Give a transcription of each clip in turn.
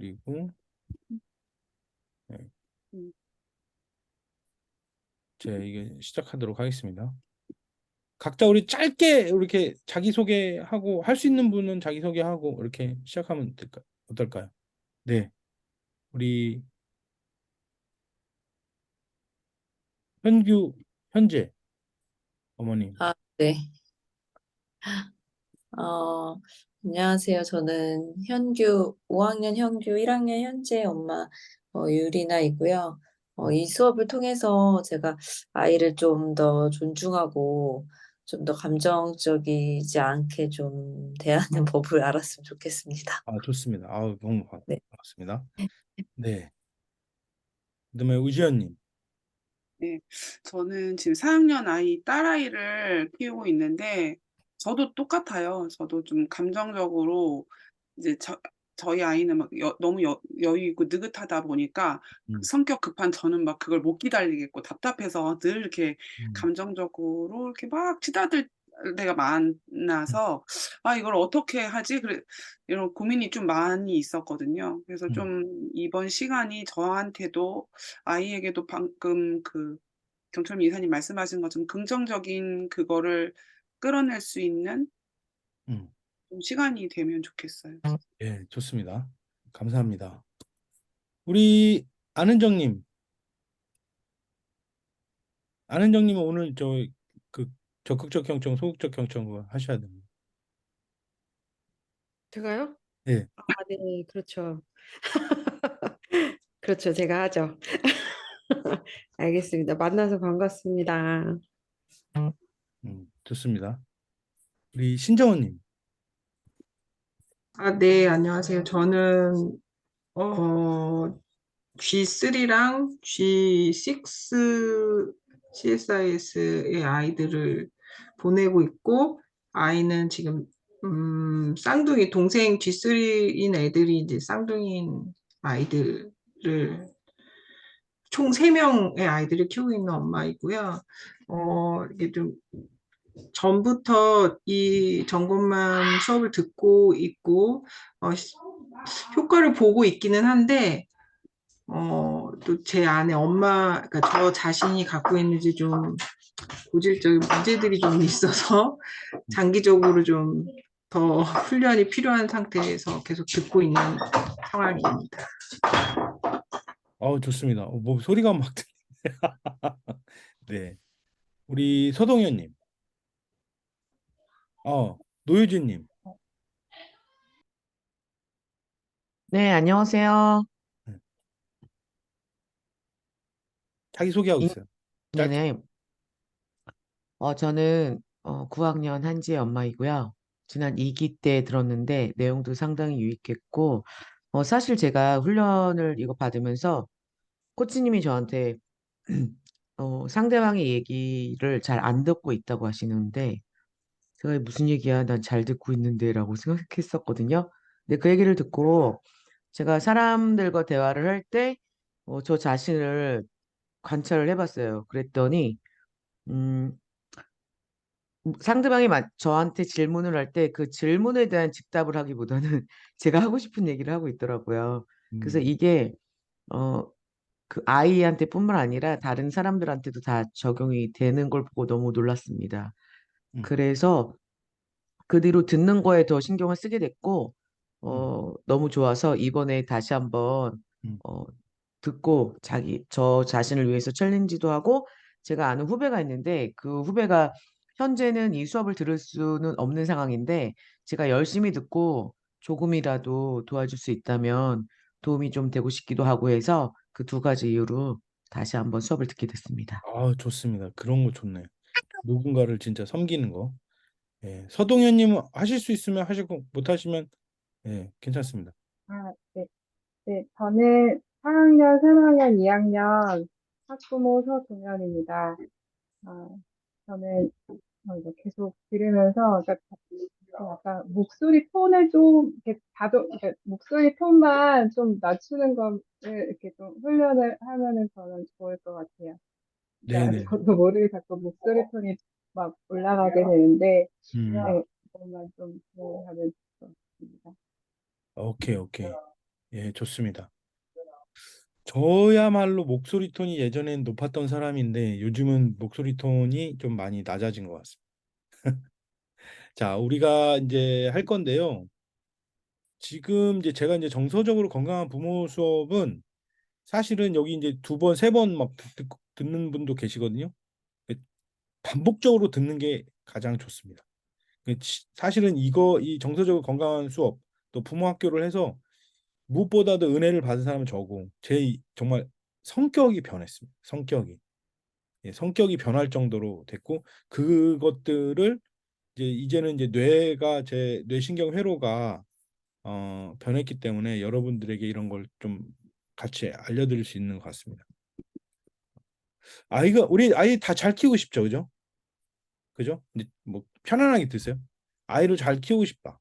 그리고 네, 음. 제가 이게 시작하도록 하겠습니다. 각자 우리 짧게 이렇게 자기소개하고 할 수 있는 분은 자기소개하고 이렇게 시작하면 될까? 어떨까요? 네, 우리 현규 현재 어머님. 아, 네. 어, 안녕하세요. 저는 5학년 현규 1학년 현재 엄마 유리나이고요. 이 수업을 통해서 제가 아이를 좀 더 존중하고 좀 더 감정적이지 않게 좀 대하는 법을 알았으면 좋겠습니다. 아, 좋습니다. 아, 너무 네. 반갑습니다. 네, 그다음에 우지연님. 네, 저는 지금 4학년 딸아이를 키우고 있는데, 저도 똑같아요. 저도 좀 감정적으로, 이제 저희 아이는 막 너무 여유 있고 느긋하다 보니까, 그 음, 성격 급한 저는 막 그걸 못 기다리겠고 답답해서 늘 이렇게 음, 감정적으로 이렇게 막 치닫을 때가 많아서, 아, 이걸 어떻게 하지? 그래, 이런 고민이 좀 많이 있었거든요. 그래서 음, 좀 이번 시간이 저한테도 아이에게도 방금 그 경철미 이사님 말씀하신 것처럼 긍정적인 그거를 끌어낼 수 있는 음. 좀 시간이 되면 좋겠어요. 예, 좋습니다. 감사합니다. 우리 안은정님, 안은정님은 오늘 그 적극적 경청, 소극적 경청 그거 하셔야 됩니다. 제가요? 예, 아, 네, 그렇죠. 그렇죠. 제가 하죠. 알겠습니다. 만나서 반갑습니다. 좋습니다. 우리 신정원님. 아, 네, 안녕하세요. 저는 G3랑 G6 CSIS의 아이들을 보내고 있고, 아이는 지금 쌍둥이 동생 G3인 애들이 이제 쌍둥이인 아이들을 총 3명의 아이들을 키우고 있는 엄마이고요. 이게 좀 전부터 이 점검만 수업을 듣고 있고 효과를 보고 있기는 한데 또 제 안에 엄마, 그러니까 저 자신이 갖고 있는 좀 고질적인 문제들이 좀 있어서 장기적으로 좀 더 훈련이 필요한 상태에서 계속 듣고 있는 상황입니다. 좋습니다. 뭐 소리가 막 들리네. 네, 우리 서동현님. 노유진님. 네, 안녕하세요. 네, 자기 소개하고 인- 있어요. 짧게. 네네. 저는 9학년 한지의 엄마이고요. 지난 2기 때 들었는데 내용도 상당히 유익했고, 사실 제가 훈련을 이거 받으면서 코치님이 저한테 상대방의 얘기를 잘 안 듣고 있다고 하시는데, 제가 무슨 얘기야? 난 잘 듣고 있는데라고 생각했었거든요. 근데 그 얘기를 듣고 제가 사람들과 대화를 할 때, 저 자신을 관찰을 해봤어요. 그랬더니, 음, 상대방이 저한테 질문을 할 때 그 질문에 대한 즉답을 하기보다는 제가 하고 싶은 얘기를 하고 있더라고요. 그래서 음, 이게, 어, 그 아이한테뿐만 아니라 다른 사람들한테도 다 적용이 되는 걸 보고 너무 놀랐습니다. 음, 그래서 그 뒤로 듣는 거에 더 신경을 쓰게 됐고, 음, 너무 좋아서 이번에 다시 한번, 음, 어, 듣고 저 자신을 위해서 챌린지도 하고, 제가 아는 후배가 있는데, 그 후배가 현재는 이 수업을 들을 수는 없는 상황인데, 제가 열심히 듣고 조금이라도 도와줄 수 있다면 도움이 좀 되고 싶기도 하고 해서 그 두 가지 이유로 다시 한번 수업을 듣게 됐습니다. 좋습니다. 그런 거 좋네. 누군가를 진짜 섬기는 거. 예, 서동현님 하실 수 있으면 하시고 못 하시면 예, 괜찮습니다. 아, 네. 네, 저는 4학년, 3학년, 2학년 학부모 서동현입니다. 저는 이제 계속 들으면서 그러니까 약간 목소리 톤을 좀 이렇게 그러니까 목소리 톤만 좀 낮추는 거를 이렇게 좀 훈련을 하면은 저는 좋을 것 같아요. 그러니까 네네. 저도 모르게 자꾸 목소리 톤이 막 올라가게 되는데, 음, 네, 그것만 좀 하면 좋습니다. 오케이, 오케이. 예, 좋습니다. 저야말로 목소리 톤이 예전엔 높았던 사람인데 요즘은 목소리 톤이 좀 많이 낮아진 것 같습니다. 자, 우리가 이제 할 건데요. 지금 이제 제가 이제 정서적으로 건강한 부모 수업은 사실은 여기 이제 두 번, 세 번 막 듣는 분도 계시거든요. 반복적으로 듣는 게 가장 좋습니다. 사실은 이 정서적으로 건강한 수업 또 부모 학교를 해서 무엇보다도 은혜를 받은 사람은 저고 정말 성격이 변했습니다. 성격이. 예, 성격이 변할 정도로 됐고 그것들을 이제는 이제 뇌가 제 뇌신경 회로가 변했기 때문에 여러분들에게 이런 걸 좀 같이 알려드릴 수 있는 것 같습니다. 우리 아이 다 잘 키우고 싶죠, 그죠? 그죠? 이제 뭐 편안하게 드세요. 아이를 잘 키우고 싶다.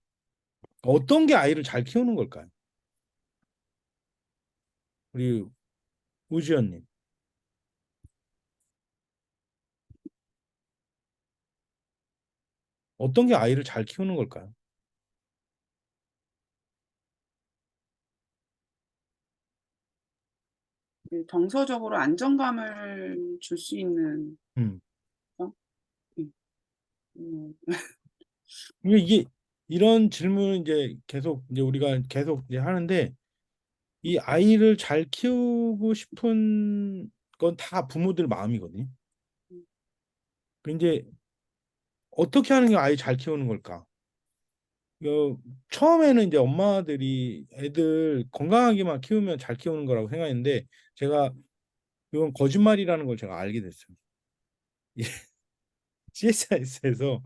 어떤 게 아이를 잘 키우는 걸까요? 우리 우지연님, 어떤 게 아이를 잘 키우는 걸까요? 네, 정서적으로 안정감을 줄 수 있는 음. 거? 음, 음, 이게 이런 질문을 이제 계속 이제 우리가 계속 이제 하는데 이 아이를 잘 키우고 싶은 건 다 부모들 마음이거든요. 근데 어떻게 하는 게 아이 잘 키우는 걸까? 처음에는 이제 엄마들이 애들 건강하게만 키우면 잘 키우는 거라고 생각했는데 제가 이건 거짓말이라는 걸 제가 알게 됐어요. CSIS에서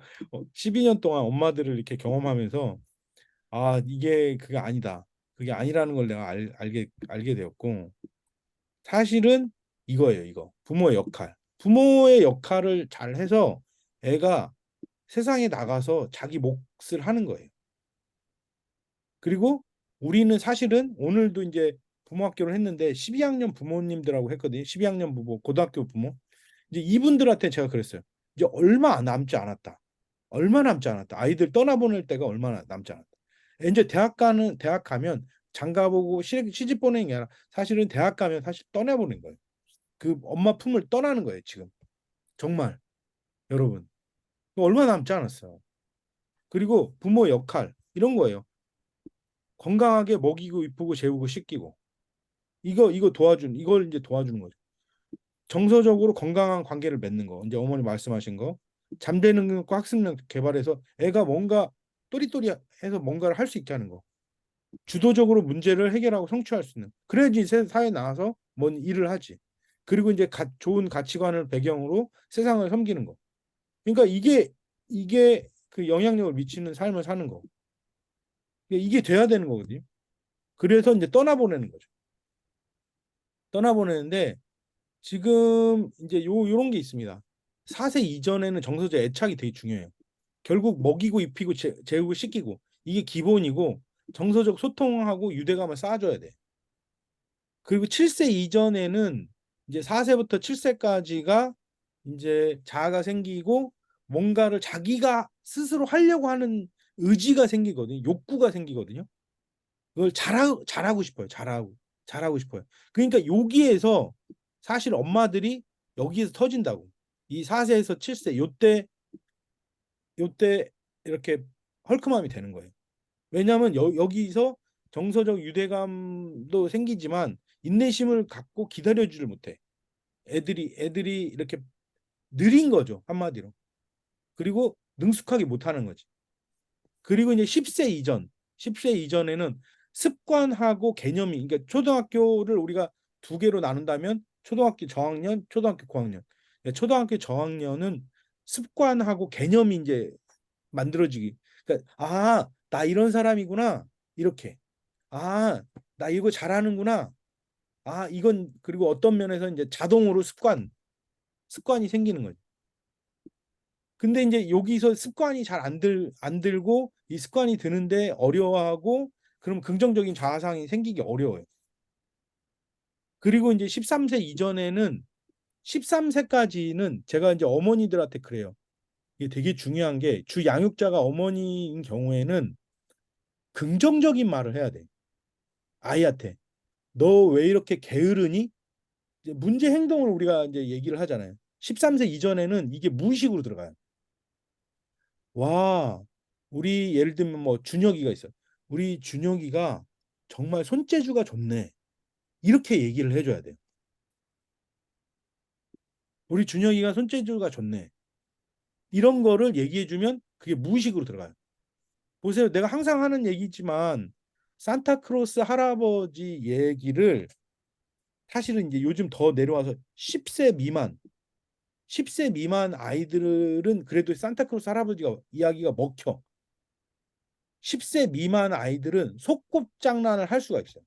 12년 동안 엄마들을 이렇게 경험하면서 이게 그게 아니다. 그게 아니라는 걸 내가 알게 되었고 사실은 이거예요, 이거. 부모의 역할. 부모의 역할을 잘 해서 애가 세상에 나가서 자기 몫을 하는 거예요. 그리고 우리는 사실은 오늘도 이제 부모 학교를 했는데 12학년 부모님들하고 했거든요. 12학년 부모, 고등학교 부모. 이제 이분들한테 제가 그랬어요. 이제 얼마 남지 않았다. 얼마 남지 않았다. 아이들 떠나보낼 때가 얼마나 남지 않았다. 이제 대학 가면 장가보고 시집 보내는 게 아니라 사실은 대학 가면 사실 떠나보는 거예요. 그 엄마 품을 떠나는 거예요, 지금. 정말 여러분. 얼마 남지 않았어요. 그리고 부모 역할 이런 거예요. 건강하게 먹이고 이쁘고 재우고 씻기고 이걸 이제 도와주는 거죠. 정서적으로 건강한 관계를 맺는 거. 이제 어머니 말씀하신 거. 잠재능 능력과 학습력 개발해서 애가 뭔가 또리또리해서 뭔가를 할 수 있게 하는 거. 주도적으로 문제를 해결하고 성취할 수 있는. 그래야지 사회에 나와서 뭔 일을 하지. 그리고 이제 좋은 가치관을 배경으로 세상을 섬기는 거. 그러니까 이게 그 영향력을 미치는 삶을 사는 거. 이게 돼야 되는 거거든요. 그래서 이제 떠나보내는 거죠. 떠나보내는데 지금 이제 요런 게 있습니다. 4세 이전에는 정서적 애착이 되게 중요해요. 결국 먹이고 입히고 재우고 씻기고 이게 기본이고 정서적 소통하고 유대감을 쌓아줘야 돼. 그리고 7세 이전에는 이제 4세부터 7세까지가 이제 자아가 생기고 뭔가를 자기가 스스로 하려고 하는 의지가 생기거든요. 욕구가 생기거든요. 그걸 잘하고 싶어요. 잘하고 싶어요. 그러니까 여기에서 사실 엄마들이 여기에서 터진다고. 이 4세에서 7세 요때 이렇게 헐크맘이 되는 거예요. 왜냐하면 여기서 정서적 유대감도 생기지만 인내심을 갖고 기다려주질 못해. 애들이 이렇게 느린 거죠. 한마디로. 그리고 능숙하게 못하는 거지. 그리고 이제 10세 이전에는 습관하고 개념이, 그러니까 초등학교를 우리가 두 개로 나눈다면 초등학교 저학년, 초등학교 고학년. 초등학교 저학년은 습관하고 개념이 이제 만들어지기. 그러니까 나 이런 사람이구나. 이렇게. 나 이거 잘하는구나. 이건 그리고 어떤 면에서 이제 자동으로 습관이 생기는 거죠. 근데 이제 여기서 습관이 잘 안 들고 이 습관이 드는데 어려워하고 그럼 긍정적인 자아상이 생기기 어려워요. 그리고 이제 13세 이전에는 13세까지는 제가 이제 어머니들한테 그래요. 이게 되게 중요한 게 주 양육자가 어머니인 경우에는 긍정적인 말을 해야 돼. 아이한테 너 왜 이렇게 게으르니? 이제 문제 행동을 우리가 이제 얘기를 하잖아요. 13세 이전에는 이게 무의식으로 들어가요. 와, 우리 예를 들면 뭐 준혁이가 있어요. 우리 준혁이가 정말 손재주가 좋네. 이렇게 얘기를 해줘야 돼요. 우리 준혁이가 손재주가 좋네. 이런 거를 얘기해주면 그게 무의식으로 들어가요. 보세요. 내가 항상 하는 얘기지만 산타크로스 할아버지 얘기를 사실은 이제 요즘 더 내려와서 10세 미만 10세 미만 아이들은 그래도 산타크로스 할아버지가 이야기가 먹혀. 10세 미만 아이들은 소꿉장난을 할 수가 있어요.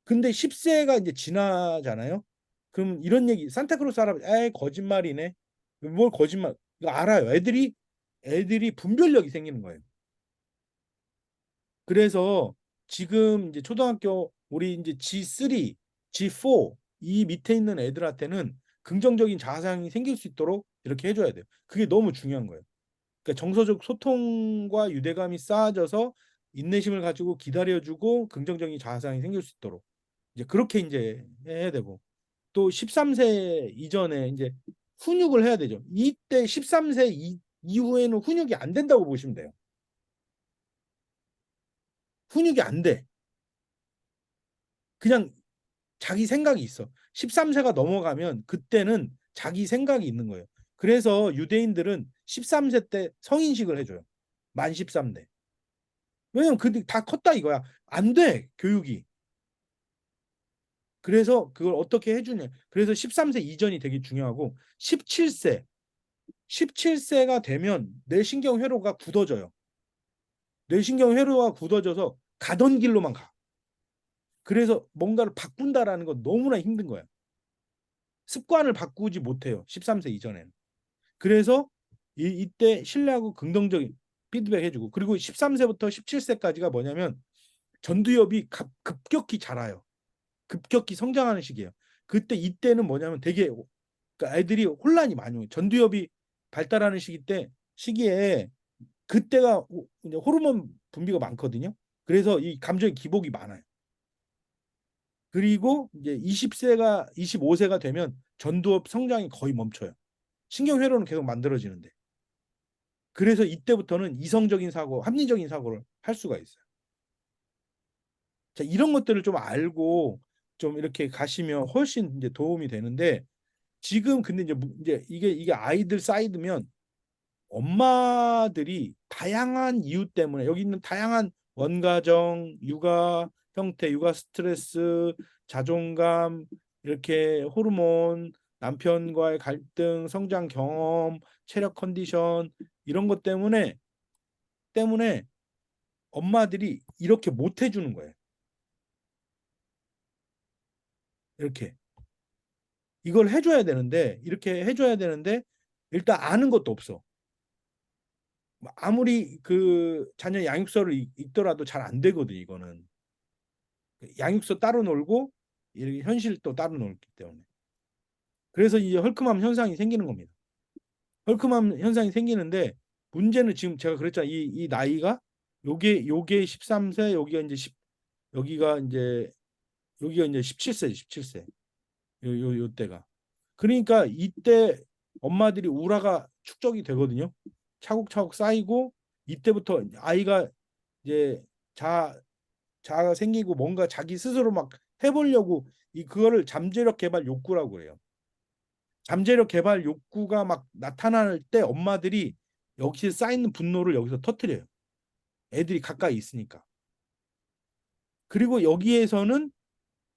근데 10세가 이제 지나잖아요. 그럼 이런 얘기 산타크로스 할아버지 에이 거짓말이네. 뭘 거짓말. 이거 알아요. 애들이 분별력이 생기는 거예요. 그래서 지금 이제 초등학교 우리 이제 G3, G4 이 밑에 있는 애들한테는 긍정적인 자아상이 생길 수 있도록 이렇게 해줘야 돼요. 그게 너무 중요한 거예요. 그러니까 정서적 소통과 유대감이 쌓아져서 인내심을 가지고 기다려주고 긍정적인 자아상이 생길 수 있도록 이제 그렇게 이제 해야 되고 또 13세 이전에 이제 훈육을 해야 되죠. 이때 13세 이후에는 훈육이 안 된다고 보시면 돼요. 훈육이 안 돼. 그냥 자기 생각이 있어. 13세가 넘어가면 그때는 자기 생각이 있는 거예요. 그래서 유대인들은 13세 때 성인식을 해줘요. 만 13세. 왜냐면 그들 다 컸다 이거야. 안 돼, 교육이. 그래서 그걸 어떻게 해주냐. 그래서 13세 이전이 되게 중요하고 17세가 되면 뇌신경 회로가 굳어져요. 뇌신경 회로가 굳어져서 가던 길로만 가. 그래서 뭔가를 바꾼다라는 건 너무나 힘든 거야. 습관을 바꾸지 못해요. 13세 이전에는. 그래서 이때 신뢰하고 긍정적인 피드백 해주고 그리고 13세부터 17세까지가 뭐냐면 전두엽이 급격히 자라요. 급격히 성장하는 시기예요. 그때 이때는 뭐냐면 되게 그러니까 애들이 혼란이 많이 오요. 전두엽이 발달하는 시기에 그때가 이제 호르몬 분비가 많거든요. 그래서 이 감정의 기복이 많아요. 그리고 이제 25세가 되면 전두엽 성장이 거의 멈춰요. 신경회로는 계속 만들어지는데. 그래서 이때부터는 이성적인 사고, 합리적인 사고를 할 수가 있어요. 자, 이런 것들을 좀 알고 좀 이렇게 가시면 훨씬 이제 도움이 되는데 지금 근데 이제 이게 아이들 사이드면 엄마들이 다양한 이유 때문에 여기 있는 다양한 원가정, 육아 형태, 육아 스트레스, 자존감, 이렇게 호르몬, 남편과의 갈등, 성장 경험, 체력 컨디션 이런 것 때문에 엄마들이 이렇게 못 해주는 거예요. 이렇게 이걸 해줘야 되는데 이렇게 해줘야 되는데 일단 아는 것도 없어. 아무리 그 자녀 양육서를 읽더라도 잘 안 되거든 이거는. 양육서 따로 놀고 이렇게 현실도 따로 놀기 때문에. 그래서 이제 헐크맘 현상이 생기는 겁니다. 헐크맘 현상이 생기는데 문제는 지금 제가 그랬잖아요. 이 나이가 요게 13세, 여기가 이제 17세. 요 때가. 그러니까 이때 엄마들이 우라가 축적이 되거든요. 차곡차곡 쌓이고 이때부터 아이가 이제 자아가 생기고 뭔가 자기 스스로 막 해보려고 그거를 잠재력 개발 욕구라고 해요. 잠재력 개발 욕구가 막 나타날 때 엄마들이 여기에 쌓이는 분노를 여기서 터뜨려요. 애들이 가까이 있으니까. 그리고 여기에서는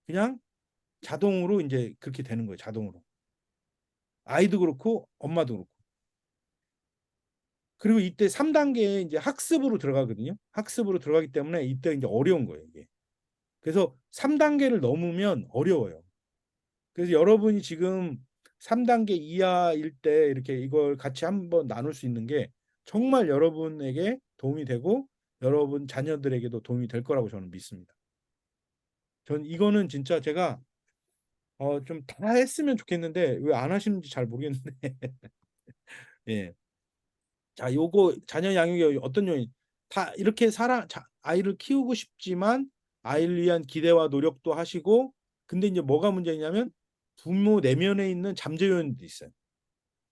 그냥 자동으로 이제 그렇게 되는 거예요. 자동으로. 아이도 그렇고 엄마도 그렇고. 그리고 이때 3단계에 이제 학습으로 들어가거든요. 학습으로 들어가기 때문에 이때 이제 어려운 거예요, 이게. 그래서 3단계를 넘으면 어려워요. 그래서 여러분이 지금 3단계 이하일 때 이렇게 이걸 같이 한번 나눌 수 있는 게 정말 여러분에게 도움이 되고 여러분 자녀들에게도 도움이 될 거라고 저는 믿습니다. 전 이거는 진짜 제가 좀 다 했으면 좋겠는데 왜 안 하시는지 잘 모르겠는데 예. 자, 요거 자녀 양육의 어떤 요인 다 이렇게 아이를 키우고 싶지만 아이를 위한 기대와 노력도 하시고, 근데 이제 뭐가 문제냐면 부모 내면에 있는 잠재 요인도 있어요.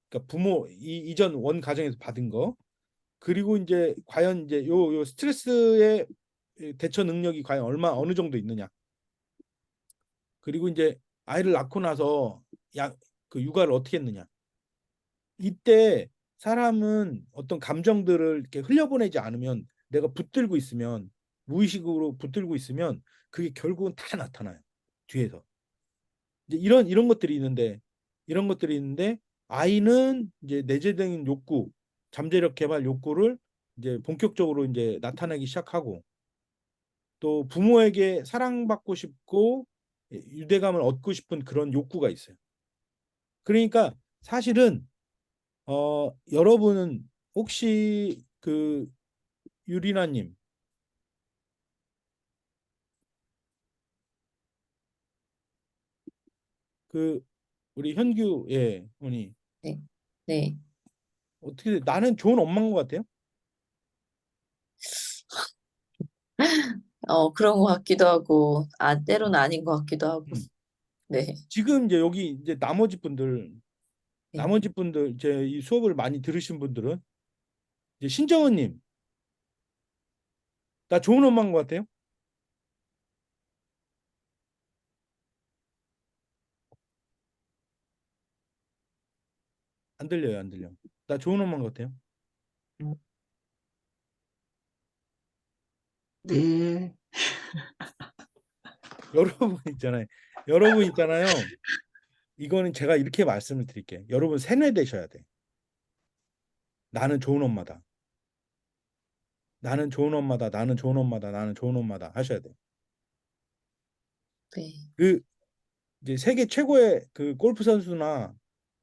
그러니까 부모 이전 원 가정에서 받은 거, 그리고 이제 과연 이제 요 스트레스의 대처 능력이 과연 어느 정도 있느냐. 그리고 이제 아이를 낳고 나서 그 육아를 어떻게 했느냐. 이때 사람은 어떤 감정들을 이렇게 흘려보내지 않으면, 내가 붙들고 있으면, 무의식으로 붙들고 있으면 그게 결국은 다 나타나요. 뒤에서. 이제 이런 것들이 있는데, 아이는 이제 내재된 욕구, 잠재력 개발 욕구를 이제 본격적으로 이제 나타내기 시작하고, 또 부모에게 사랑받고 싶고 유대감을 얻고 싶은 그런 욕구가 있어요. 그러니까 사실은 여러분은 혹시 그 유리나님, 그 우리 현규 어머니, 네. 네. 어떻게 나는 좋은 엄마인 것 같아요? 그런 것 같기도 하고, 때로는 아닌 것 같기도 하고. 음. 네. 지금 이제 여기 이제 네. 이제 이 수업을 많이 들으신 분들은 이제 신정은님, 나 좋은 엄마인 것 같아요? 안 들려요, 안 들려. 나 좋은 엄마인 것 같아요? 네. 여러분 있잖아요. 이거는 제가 이렇게 말씀을 드릴게요. 여러분 세뇌되셔야 돼. 나는 좋은 엄마다. 나는 좋은 엄마다. 나는 좋은 엄마다. 나는 좋은 엄마다 하셔야 돼. 네. 그 이제 세계 최고의 그 골프 선수나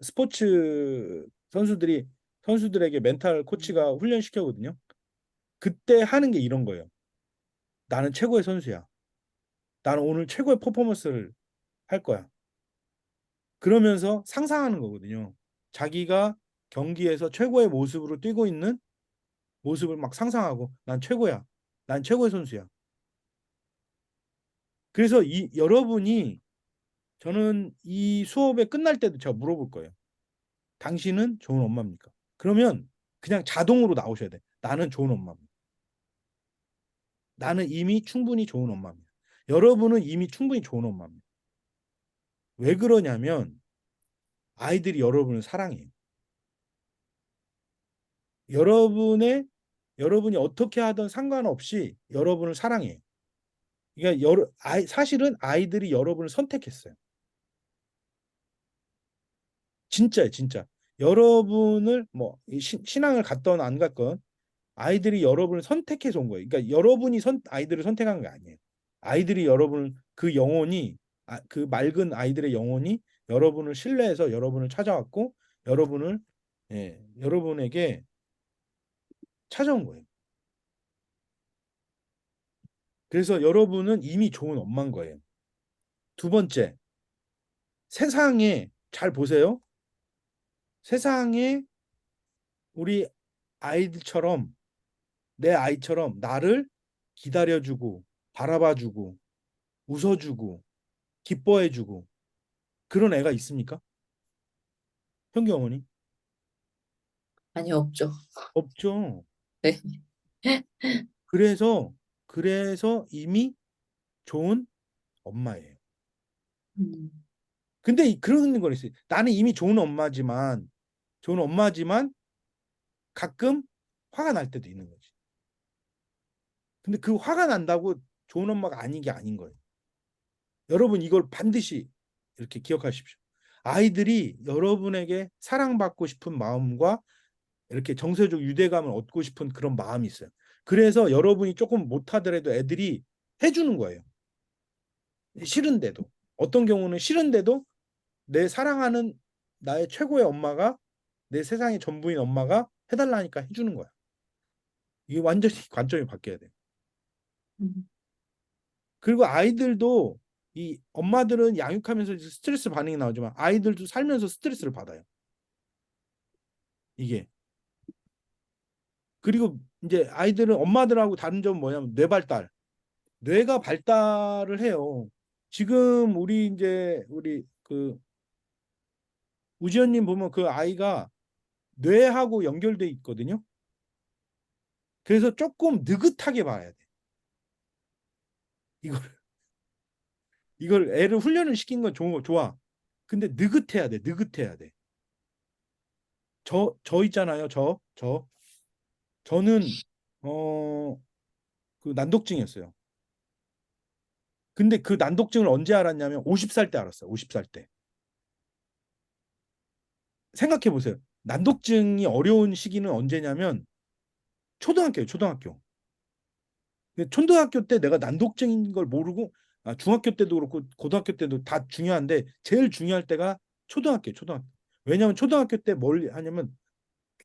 스포츠 선수들에게 멘탈 코치가 훈련시켜거든요. 그때 하는 게 이런 거예요. 나는 최고의 선수야. 나는 오늘 최고의 퍼포먼스를 할 거야. 그러면서 상상하는 거거든요. 자기가 경기에서 최고의 모습으로 뛰고 있는 모습을 막 상상하고, 난 최고야. 난 최고의 선수야. 그래서 여러분이, 저는 이 수업에 끝날 때도 제가 물어볼 거예요. 당신은 좋은 엄마입니까? 그러면 그냥 자동으로 나오셔야 돼. 나는 좋은 엄마입니다. 나는 이미 충분히 좋은 엄마입니다. 여러분은 이미 충분히 좋은 엄마입니다. 왜 그러냐면 아이들이 여러분을 사랑해요. 여러분이 어떻게 하든 상관없이 여러분을 사랑해요. 그러니까 사실은 아이들이 여러분을 선택했어요. 진짜예요, 진짜. 여러분을 뭐 신앙을 갔던 안 갔건 아이들이 여러분을 선택해서 온 거예요. 그러니까 여러분이 아이들을 선택한 게 아니에요. 아이들이 여러분을, 그 영혼이, 그 맑은 아이들의 영혼이 여러분을 신뢰해서 여러분을 찾아왔고, 여러분을 여러분에게 찾아온 거예요. 그래서 여러분은 이미 좋은 엄마인 거예요. 두 번째, 세상에 잘 보세요. 세상에 우리 아이들처럼, 내 아이처럼 나를 기다려주고 바라봐주고 웃어주고 기뻐해주고 그런 애가 있습니까? 현경 어머니? 아니, 없죠. 없죠. 네. 그래서 이미 좋은 엄마예요. 음. 근데 그런 건 있어요. 나는 이미 좋은 엄마지만 가끔 화가 날 때도 있는 거지. 근데 그 화가 난다고 좋은 엄마가 아닌 게 아닌 거예요. 여러분 이걸 반드시 이렇게 기억하십시오. 아이들이 여러분에게 사랑받고 싶은 마음과 이렇게 정서적 유대감을 얻고 싶은 그런 마음이 있어요. 그래서 여러분이 조금 못하더라도 애들이 해주는 거예요. 싫은데도. 어떤 경우는 싫은데도 내 사랑하는 나의 최고의 엄마가, 내 세상의 전부인 엄마가 해달라니까 해주는 거야. 이게 완전히 관점이 바뀌어야 돼요. 음. 그리고 아이들도, 이 엄마들은 양육하면서 스트레스 반응이 나오지만 아이들도 살면서 스트레스를 받아요. 이게. 그리고 이제 아이들은 엄마들하고 다른 점은 뭐냐면 뇌발달. 뇌가 발달을 해요. 지금 우리 그 우지연님 보면 그 아이가 뇌하고 연결돼 있거든요. 그래서 조금 느긋하게 봐야 돼. 이걸 이걸 애를 훈련을 시킨 건 좋아. 근데 느긋해야 돼. 느긋해야 돼. 저 있잖아요. 저는 그 난독증이었어요. 근데 그 난독증을 언제 알았냐면 50살 때 알았어요. 50살 때. 생각해 보세요. 난독증이 어려운 시기는 언제냐면 초등학교예요. 초등학교. 근데 초등학교 때 내가 난독증인 걸 모르고 중학교 때도 그렇고 고등학교 때도 다 중요한데 제일 중요할 때가 초등학교. 왜냐하면 초등학교 때 뭘 하냐면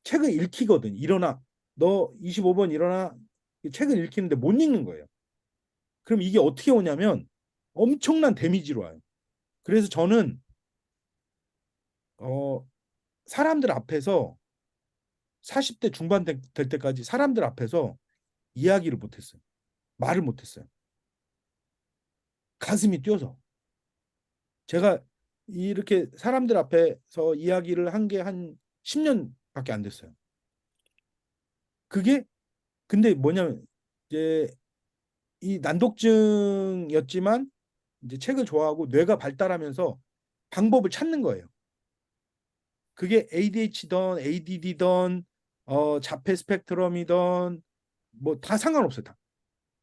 책을 읽히거든. 일어나. 너 25번 일어나. 책을 읽히는데 못 읽는 거예요. 그럼 이게 어떻게 오냐면 엄청난 데미지로 와요. 그래서 저는 사람들 앞에서 40대 중반 될 때까지 사람들 앞에서 이야기를 못했어요. 말을 못했어요. 가슴이 뛰어서. 제가 이렇게 사람들 앞에서 이야기를 한 게 한 10년밖에 안 됐어요. 그게 근데 뭐냐면 이제 이 난독증이었지만 이제 책을 좋아하고 뇌가 발달하면서 방법을 찾는 거예요. 그게 ADH든 ADD든 자폐 스펙트럼이든 뭐 다 상관없어요. 다.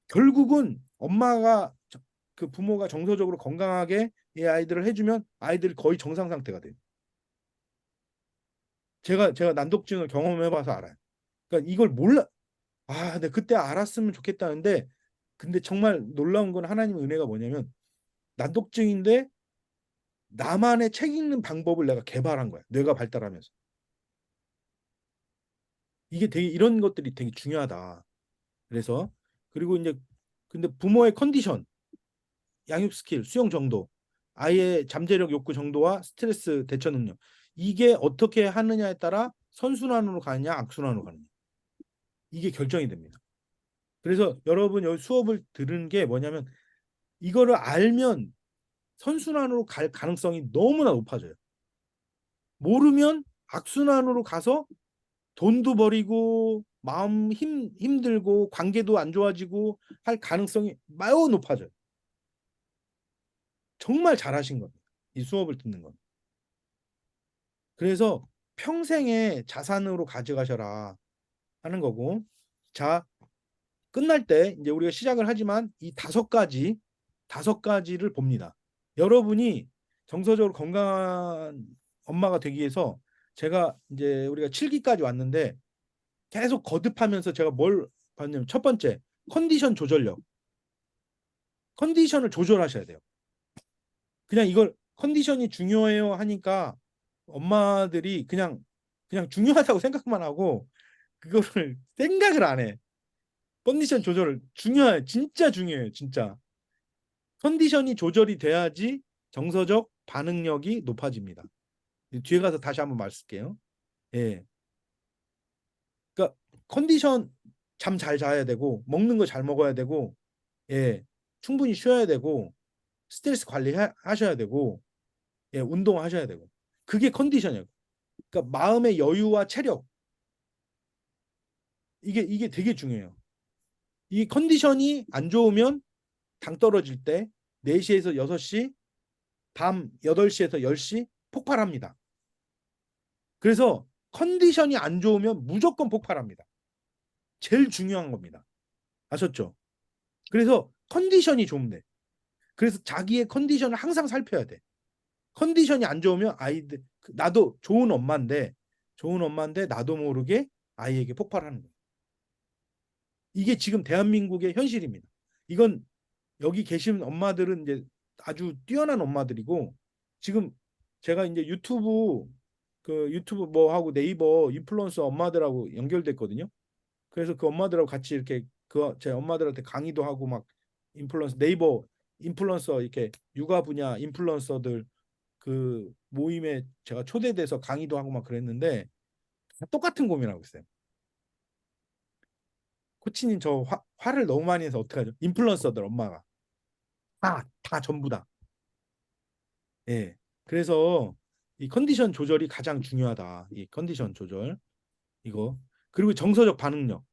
결국은 그 부모가 정서적으로 건강하게 이 아이들을 해주면 아이들이 거의 정상 상태가 돼요. 제가 난독증을 경험해봐서 알아요. 그러니까 이걸 몰라. 근데 그때 알았으면 좋겠다는데 근데 정말 놀라운 건 하나님의 은혜가 뭐냐면 난독증인데 나만의 책 읽는 방법을 내가 개발한 거야. 뇌가 발달하면서. 이게 되게 이런 것들이 되게 중요하다. 그래서 그리고 이제 근데 부모의 컨디션, 양육 스킬, 수용 정도, 아이의 잠재력 욕구 정도와 스트레스 대처 능력 이게 어떻게 하느냐에 따라 선순환으로 가느냐 악순환으로 가느냐 이게 결정이 됩니다. 그래서 여러분 여기 수업을 들은 게 뭐냐면 이거를 알면 선순환으로 갈 가능성이 너무나 높아져요. 모르면 악순환으로 가서 돈도 버리고 마음 힘들고 관계도 안 좋아지고 할 가능성이 매우 높아져요. 정말 잘하신 겁니다. 이 수업을 듣는 건. 그래서 평생의 자산으로 가져가셔라 하는 거고. 자, 끝날 때 이제 우리가 시작을 하지만 이 다섯 가지를 봅니다. 여러분이 정서적으로 건강한 엄마가 되기 위해서 제가 이제 우리가 7기까지 왔는데 계속 거듭하면서 제가 뭘 봤냐면 첫 번째 컨디션 조절력. 컨디션을 조절하셔야 돼요. 그냥 이걸 컨디션이 중요해요 하니까 엄마들이 그냥 중요하다고 생각만 하고 그거를 생각을 안 해. 컨디션 조절을 중요해요. 진짜 중요해요. 진짜. 컨디션이 조절이 돼야지 정서적 반응력이 높아집니다. 뒤에 가서 다시 한번 말씀할게요. 예. 그러니까 컨디션 잠 잘 자야 되고 먹는 거 잘 먹어야 되고 예. 충분히 쉬어야 되고 스트레스 관리 하셔야 되고 예, 운동하셔야 되고 그게 컨디션이에요. 그러니까 마음의 여유와 체력 이게 되게 중요해요. 이 컨디션이 안 좋으면 당 떨어질 때 4시에서 6시, 밤 8시에서 10시 폭발합니다. 그래서 컨디션이 안 좋으면 무조건 폭발합니다. 제일 중요한 겁니다. 아셨죠? 그래서 컨디션이 좋으면 돼. 그래서 자기의 컨디션을 항상 살펴야 돼. 컨디션이 안 좋으면 아이들 나도 좋은 엄마인데 나도 모르게 아이에게 폭발하는 거예요. 이게 지금 대한민국의 현실입니다. 이건 여기 계신 엄마들은 이제 아주 뛰어난 엄마들이고 지금 제가 이제 유튜브 뭐 하고 네이버 인플루언서 엄마들하고 연결됐거든요. 그래서 그 엄마들하고 같이 이렇게 제 엄마들한테 강의도 하고 막 네이버 인플루언서 이렇게 육아 분야 인플루언서들 그 모임에 제가 초대돼서 강의도 하고 막 그랬는데 똑같은 고민하고 있어요. 코치님 저 화를 너무 많이 해서 어떡하죠? 인플루언서들 엄마가 다 전부 다. 예. 그래서 이 컨디션 조절이 가장 중요하다. 이 컨디션 조절 이거. 그리고 정서적 반응력.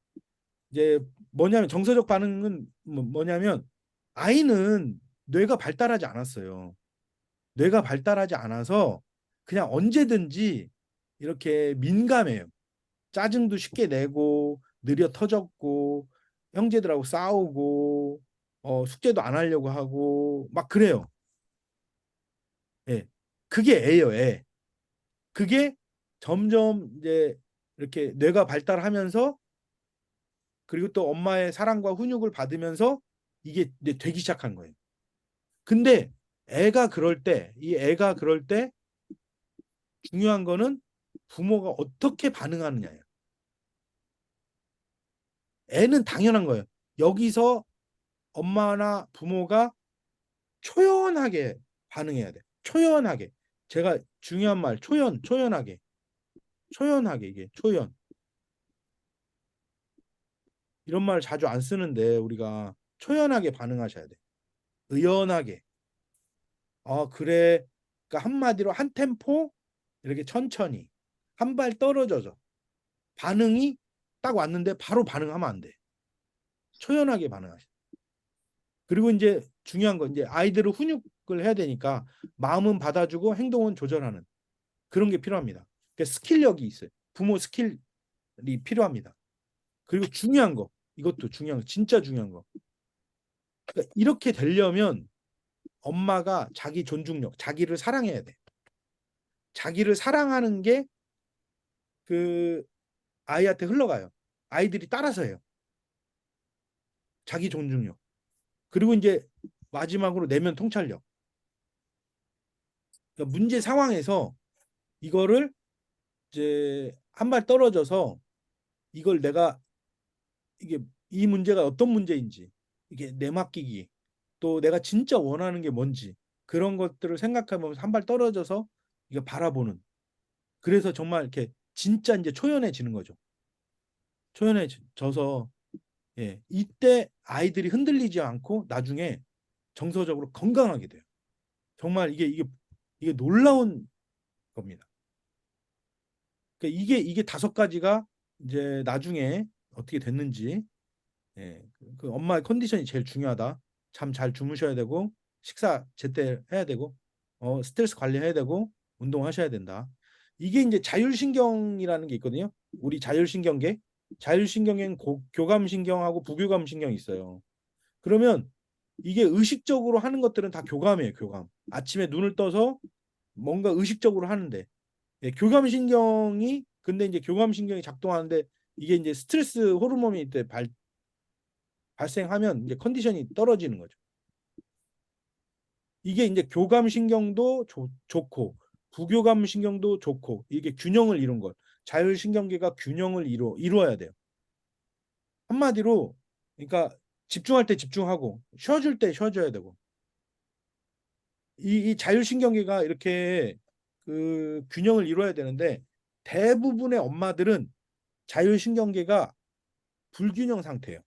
이제 뭐냐면 정서적 반응은 뭐냐면 아이는 뇌가 발달하지 않았어요. 뇌가 발달하지 않아서 그냥 언제든지 이렇게 민감해요. 짜증도 쉽게 내고 느려 터졌고 형제들하고 싸우고 숙제도 안 하려고 하고 막 그래요. 예. 그게 애예요, 애. 그게 점점 이제 이렇게 뇌가 발달하면서 그리고 또 엄마의 사랑과 훈육을 받으면서 이게 이제 되기 시작한 거예요. 근데 이 애가 그럴 때 중요한 거는 부모가 어떻게 반응하느냐예요. 애는 당연한 거예요. 여기서 엄마나 부모가 초연하게 반응해야 돼. 초연하게. 제가 중요한 말, 초연하게. 초연하게, 이게, 초연. 이런 말 자주 안 쓰는데, 우리가 초연하게 반응하셔야 돼. 의연하게. 그래. 그러니까 한마디로 한 템포, 이렇게 천천히. 한 발 떨어져서. 반응이 딱 왔는데, 바로 반응하면 안 돼. 초연하게 반응하셔. 그리고 이제 중요한 건 이제 아이들을 훈육을 해야 되니까 마음은 받아주고 행동은 조절하는 그런 게 필요합니다. 그러니까 스킬력이 있어요. 부모 스킬이 필요합니다. 그리고 중요한 거, 이것도 중요한 거, 진짜 중요한 거. 그러니까 이렇게 되려면 엄마가 자기 존중력, 자기를 사랑해야 돼. 자기를 사랑하는 게 그 아이한테 흘러가요. 아이들이 따라서 해요. 자기 존중력. 그리고 이제 마지막으로 내면 통찰력. 그러니까 문제 상황에서 이거를 이제 한 발 떨어져서 이걸 내가 이게 이 문제가 어떤 문제인지 이게 내맡기기 또 내가 진짜 원하는 게 뭔지 그런 것들을 생각해보면서 한 발 떨어져서 이거 바라보는 그래서 정말 이렇게 진짜 이제 초연해지는 거죠. 초연해져서 예, 이때 아이들이 흔들리지 않고 나중에 정서적으로 건강하게 돼요. 정말 이게 놀라운 겁니다. 그러니까 이게 5가지가 이제 나중에 어떻게 됐는지 예, 그 엄마의 컨디션이 제일 중요하다. 잠 잘 주무셔야 되고 식사 제때 해야 되고 스트레스 관리해야 되고 운동하셔야 된다. 이게 이제 자율신경이라는 게 있거든요. 우리 자율신경계는 교감신경하고 부교감신경이 있어요. 그러면 이게 의식적으로 하는 것들은 다 교감이에요. 교감. 아침에 눈을 떠서 뭔가 의식적으로 하는데 예, 교감신경이 근데 이제 교감신경이 작동하는데 이게 이제 스트레스 호르몬이 이때 발생하면 이제 컨디션이 떨어지는 거죠. 이게 이제 교감신경도 좋고 부교감신경도 좋고 이게 균형을 이룬 것. 자율신경계가 균형을 이루어야 돼요. 한마디로 그러니까 집중할 때 집중하고 쉬어줄 때 쉬어줘야 되고 이 자율신경계가 이렇게 그 균형을 이루어야 되는데 대부분의 엄마들은 자율신경계가 불균형 상태예요.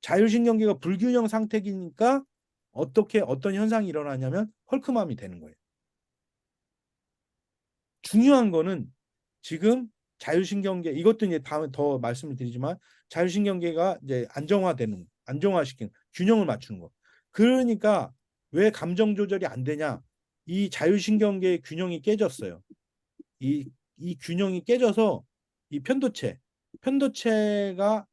자율신경계가 불균형 상태이니까 어떤 현상이 일어나냐면 헐크맘이 되는 거예요. 중요한 거는 지금 자율신경계 이것도 이제 다음에 더 말씀을 드리지만 자율신경계가 이제 안정화시키는 균형을 맞추는 거. 그러니까 왜 감정 조절이 안 되냐? 이 자율신경계의 균형이 깨졌어요. 이 균형이 깨져서 이 편도체가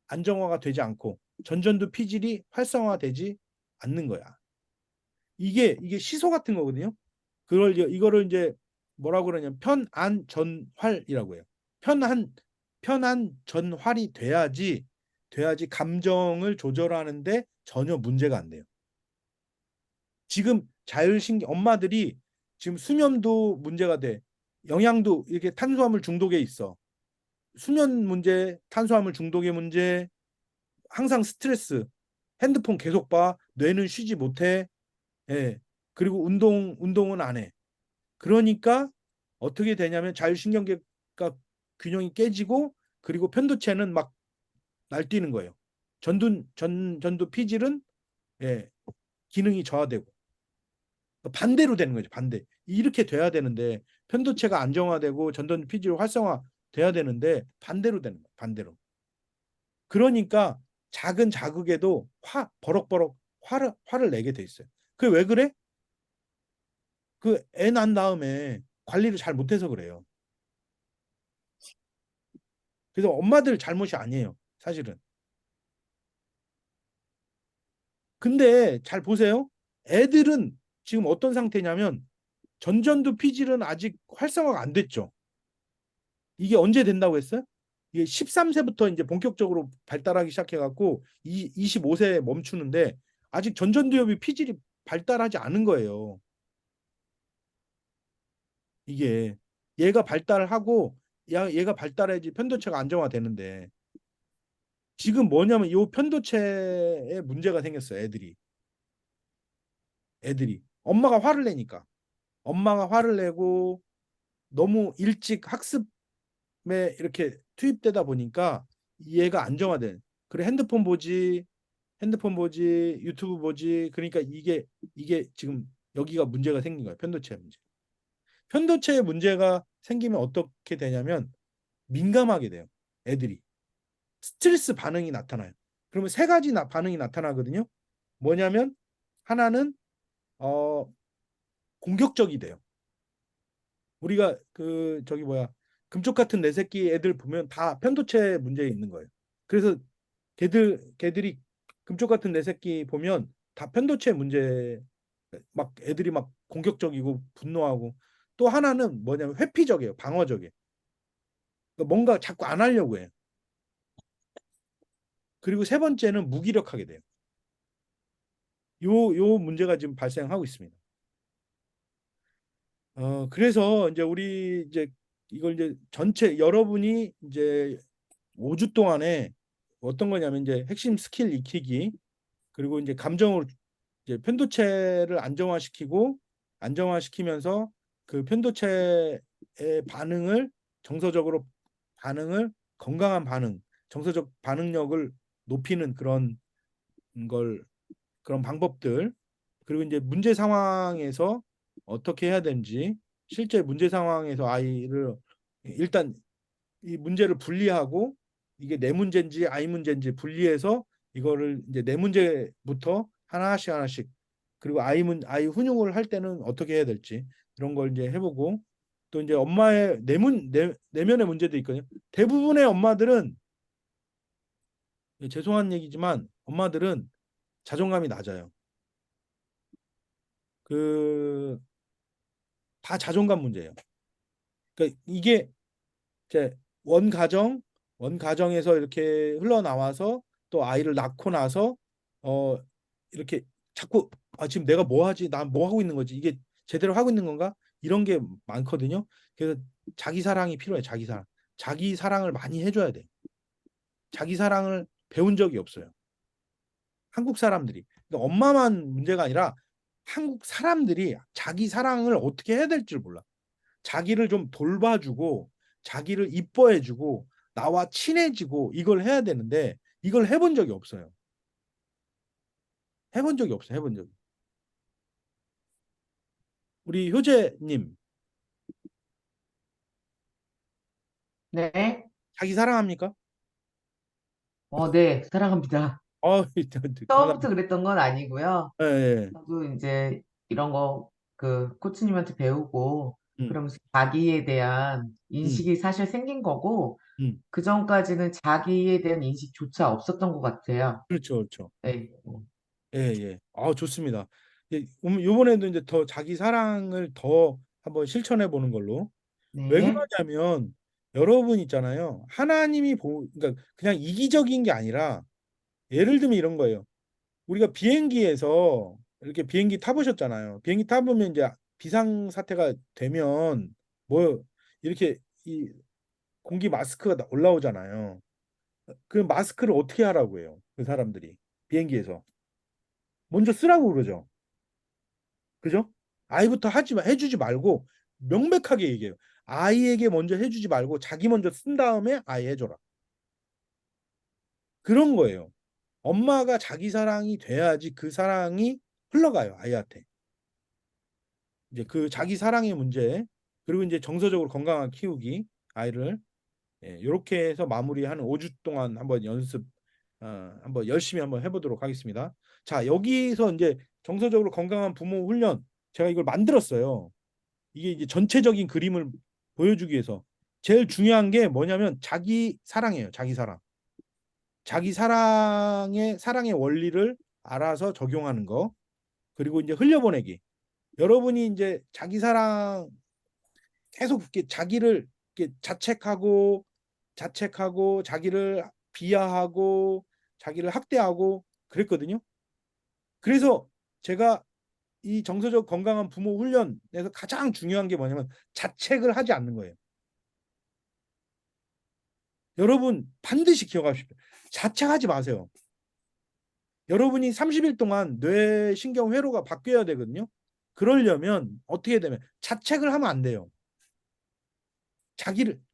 안정화가 되지 않고 전전두 피질이 활성화되지 않는 거야. 이게 시소 같은 거거든요. 이거를 이제 뭐라고 그러냐면 편안전활이라고 해요. 편안전활이 돼야지 감정을 조절하는데 전혀 문제가 안 돼요. 지금 엄마들이 지금 수면도 문제가 돼. 영양도 이렇게 탄수화물 중독에 있어. 수면 문제, 탄수화물 중독의 문제, 항상 스트레스, 핸드폰 계속 봐, 뇌는 쉬지 못해. 예. 그리고 운동은 안 해. 그러니까 어떻게 되냐면 자율신경계가 균형이 깨지고 그리고 편도체는 막 날뛰는 거예요. 전두 피질은 예, 기능이 저하되고 반대로 되는 거죠. 반대. 이렇게 돼야 되는데 편도체가 안정화되고 전두 피질 활성화 돼야 되는데 반대로 되는 거예요. 반대로. 그러니까 작은 자극에도 버럭버럭 화를 내게 돼 있어요. 그 왜 그래? 그 애 난 다음에 관리를 잘 못해서 그래요. 그래서 엄마들 잘못이 아니에요. 사실은. 근데 잘 보세요. 애들은 지금 어떤 상태냐면 전두 피질은 아직 활성화가 안 됐죠. 이게 언제 된다고 했어요? 이게 13세부터 이제 본격적으로 발달하기 시작해갖고 25세에 멈추는데 아직 전두엽이 피질이 발달하지 않은 거예요. 이게 얘가 발달하고 얘가 발달해야지 편도체가 안정화되는데 지금 뭐냐면 이 편도체에 문제가 생겼어요. 애들이 엄마가 화를 내니까 엄마가 화를 내고 너무 일찍 학습에 이렇게 투입되다 보니까 얘가 안정화된. 그래 핸드폰 보지, 유튜브 보지. 그러니까 이게 지금 여기가 문제가 생긴 거예요. 편도체 문제. 편도체에 문제가 생기면 어떻게 되냐면 민감하게 돼요. 애들이. 스트레스 반응이 나타나요. 그러면 세 가지 반응이 나타나거든요. 뭐냐면 하나는 공격적이 돼요. 우리가 그 저기 뭐야 금쪽 같은 내 새끼 애들 보면 다 편도체 문제 있는 거예요. 그래서 걔들이 금쪽 같은 내 새끼 보면 다 편도체 문제 막 애들이 막 공격적이고 분노하고 또 하나는 뭐냐면 회피적이에요. 방어적이에요. 그러니까 뭔가 자꾸 안 하려고 해요. 그리고 세 번째는 무기력하게 돼요. 요 문제가 지금 발생하고 있습니다. 그래서 이제 우리 이제 이걸 이제 전체 여러분이 이제 5주 동안에 어떤 거냐면 이제 핵심 스킬 익히기 그리고 이제 감정으로 이제 편도체를 안정화시키면서 그 편도체의 반응을 정서적으로 반응을 건강한 반응, 정서적 반응력을 높이는 걸 그런 방법들 그리고 이제 문제 상황에서 어떻게 해야 되는지 실제 문제 상황에서 아이를 일단 이 문제를 분리하고 이게 내 문제인지 아이 문제인지 분리해서 이거를 이제 내 문제부터 하나씩 그리고 아이 훈육을 할 때는 어떻게 해야 될지 이런 걸 이제 해보고 또 이제 엄마의 내면의 문제도 있거든요. 대부분의 엄마들은 죄송한 얘기지만 엄마들은 자존감이 낮아요. 그 다 자존감 문제예요. 그러니까 이게 이제 원가정에서 이렇게 흘러나와서 또 아이를 낳고 나서 어 이렇게 자꾸 지금 내가 뭐 하지? 난 뭐 하고 있는 거지? 이게 제대로 하고 있는 건가? 이런 게 많거든요. 그래서 자기 사랑이 필요해. 자기 사랑. 자기 사랑을 많이 해줘야 돼. 자기 사랑을 배운 적이 없어요. 한국 사람들이. 그러니까 엄마만 문제가 아니라 한국 사람들이 자기 사랑을 어떻게 해야 될지를 몰라. 자기를 좀 돌봐주고 자기를 이뻐해주고 나와 친해지고 이걸 해야 되는데 이걸 해본 적이 없어요. 해본 적이 없어요. 해본 적이. 우리 효재님 네. 자기 사랑합니까? 네, 사랑합니다. 처음부터 감사합니다. 그랬던 건 아니고요. 예, 예. 저도 이제 이런 거 그 코치님한테 배우고 음, 그러면서 자기에 대한 음, 인식이 사실 생긴 거고 음. 그 전까지는 자기에 대한 인식조차 없었던 것 같아요. 그렇죠, 그렇죠. 네. 예, 예. 좋습니다. 이번에도 이제 더 자기 사랑을 더 한번 실천해 보는 걸로. 왜 네. 그러냐면 여러분 있잖아요. 그러니까 그냥 이기적인 게 아니라 예를 들면 이런 거예요. 우리가 비행기에서 이렇게 비행기 타보셨잖아요. 비행기 타보면 이제 비상 사태가 되면 뭐 이렇게 이 공기 마스크가 올라오잖아요. 그 마스크를 어떻게 하라고 해요? 그 사람들이 비행기에서 먼저 쓰라고 그러죠. 그죠? 아이부터 해주지 말고 명백하게 얘기해요. 아이에게 먼저 해주지 말고 자기 먼저 쓴 다음에 아이 해줘라. 그런 거예요. 엄마가 자기 사랑이 돼야지 그 사랑이 흘러가요, 아이한테. 이제 그 자기 사랑의 문제, 그리고 이제 정서적으로 건강하게 키우기, 아이를. 이렇게 해서 마무리하는 5주 동안 한번 한번 열심히 한번 해보도록 하겠습니다. 자, 여기서 이제 정서적으로 건강한 부모 훈련, 제가 이걸 만들었어요. 이게 이제 전체적인 그림을 보여주기 위해서. 제일 중요한 게 뭐냐면 자기 사랑이에요. 자기 사랑. 자기 사랑의 원리를 알아서 적용하는 거. 그리고 이제 흘려보내기. 여러분이 이제 자기 사랑 계속 이렇게 자기를 이렇게 자책하고 자기를 비하하고 자기를 학대하고 그랬거든요. 그래서 제가 이 정서적 건강한 부모 훈련에서 가장 중요한 게 뭐냐면 자책을 하지 않는 거예요. 여러분 반드시 기억하십시오. 자책하지 마세요. 여러분이 30일 동안 뇌신경 회로가 바뀌어야 되거든요. 그러려면 어떻게 되면 자책을 하면 안 돼요.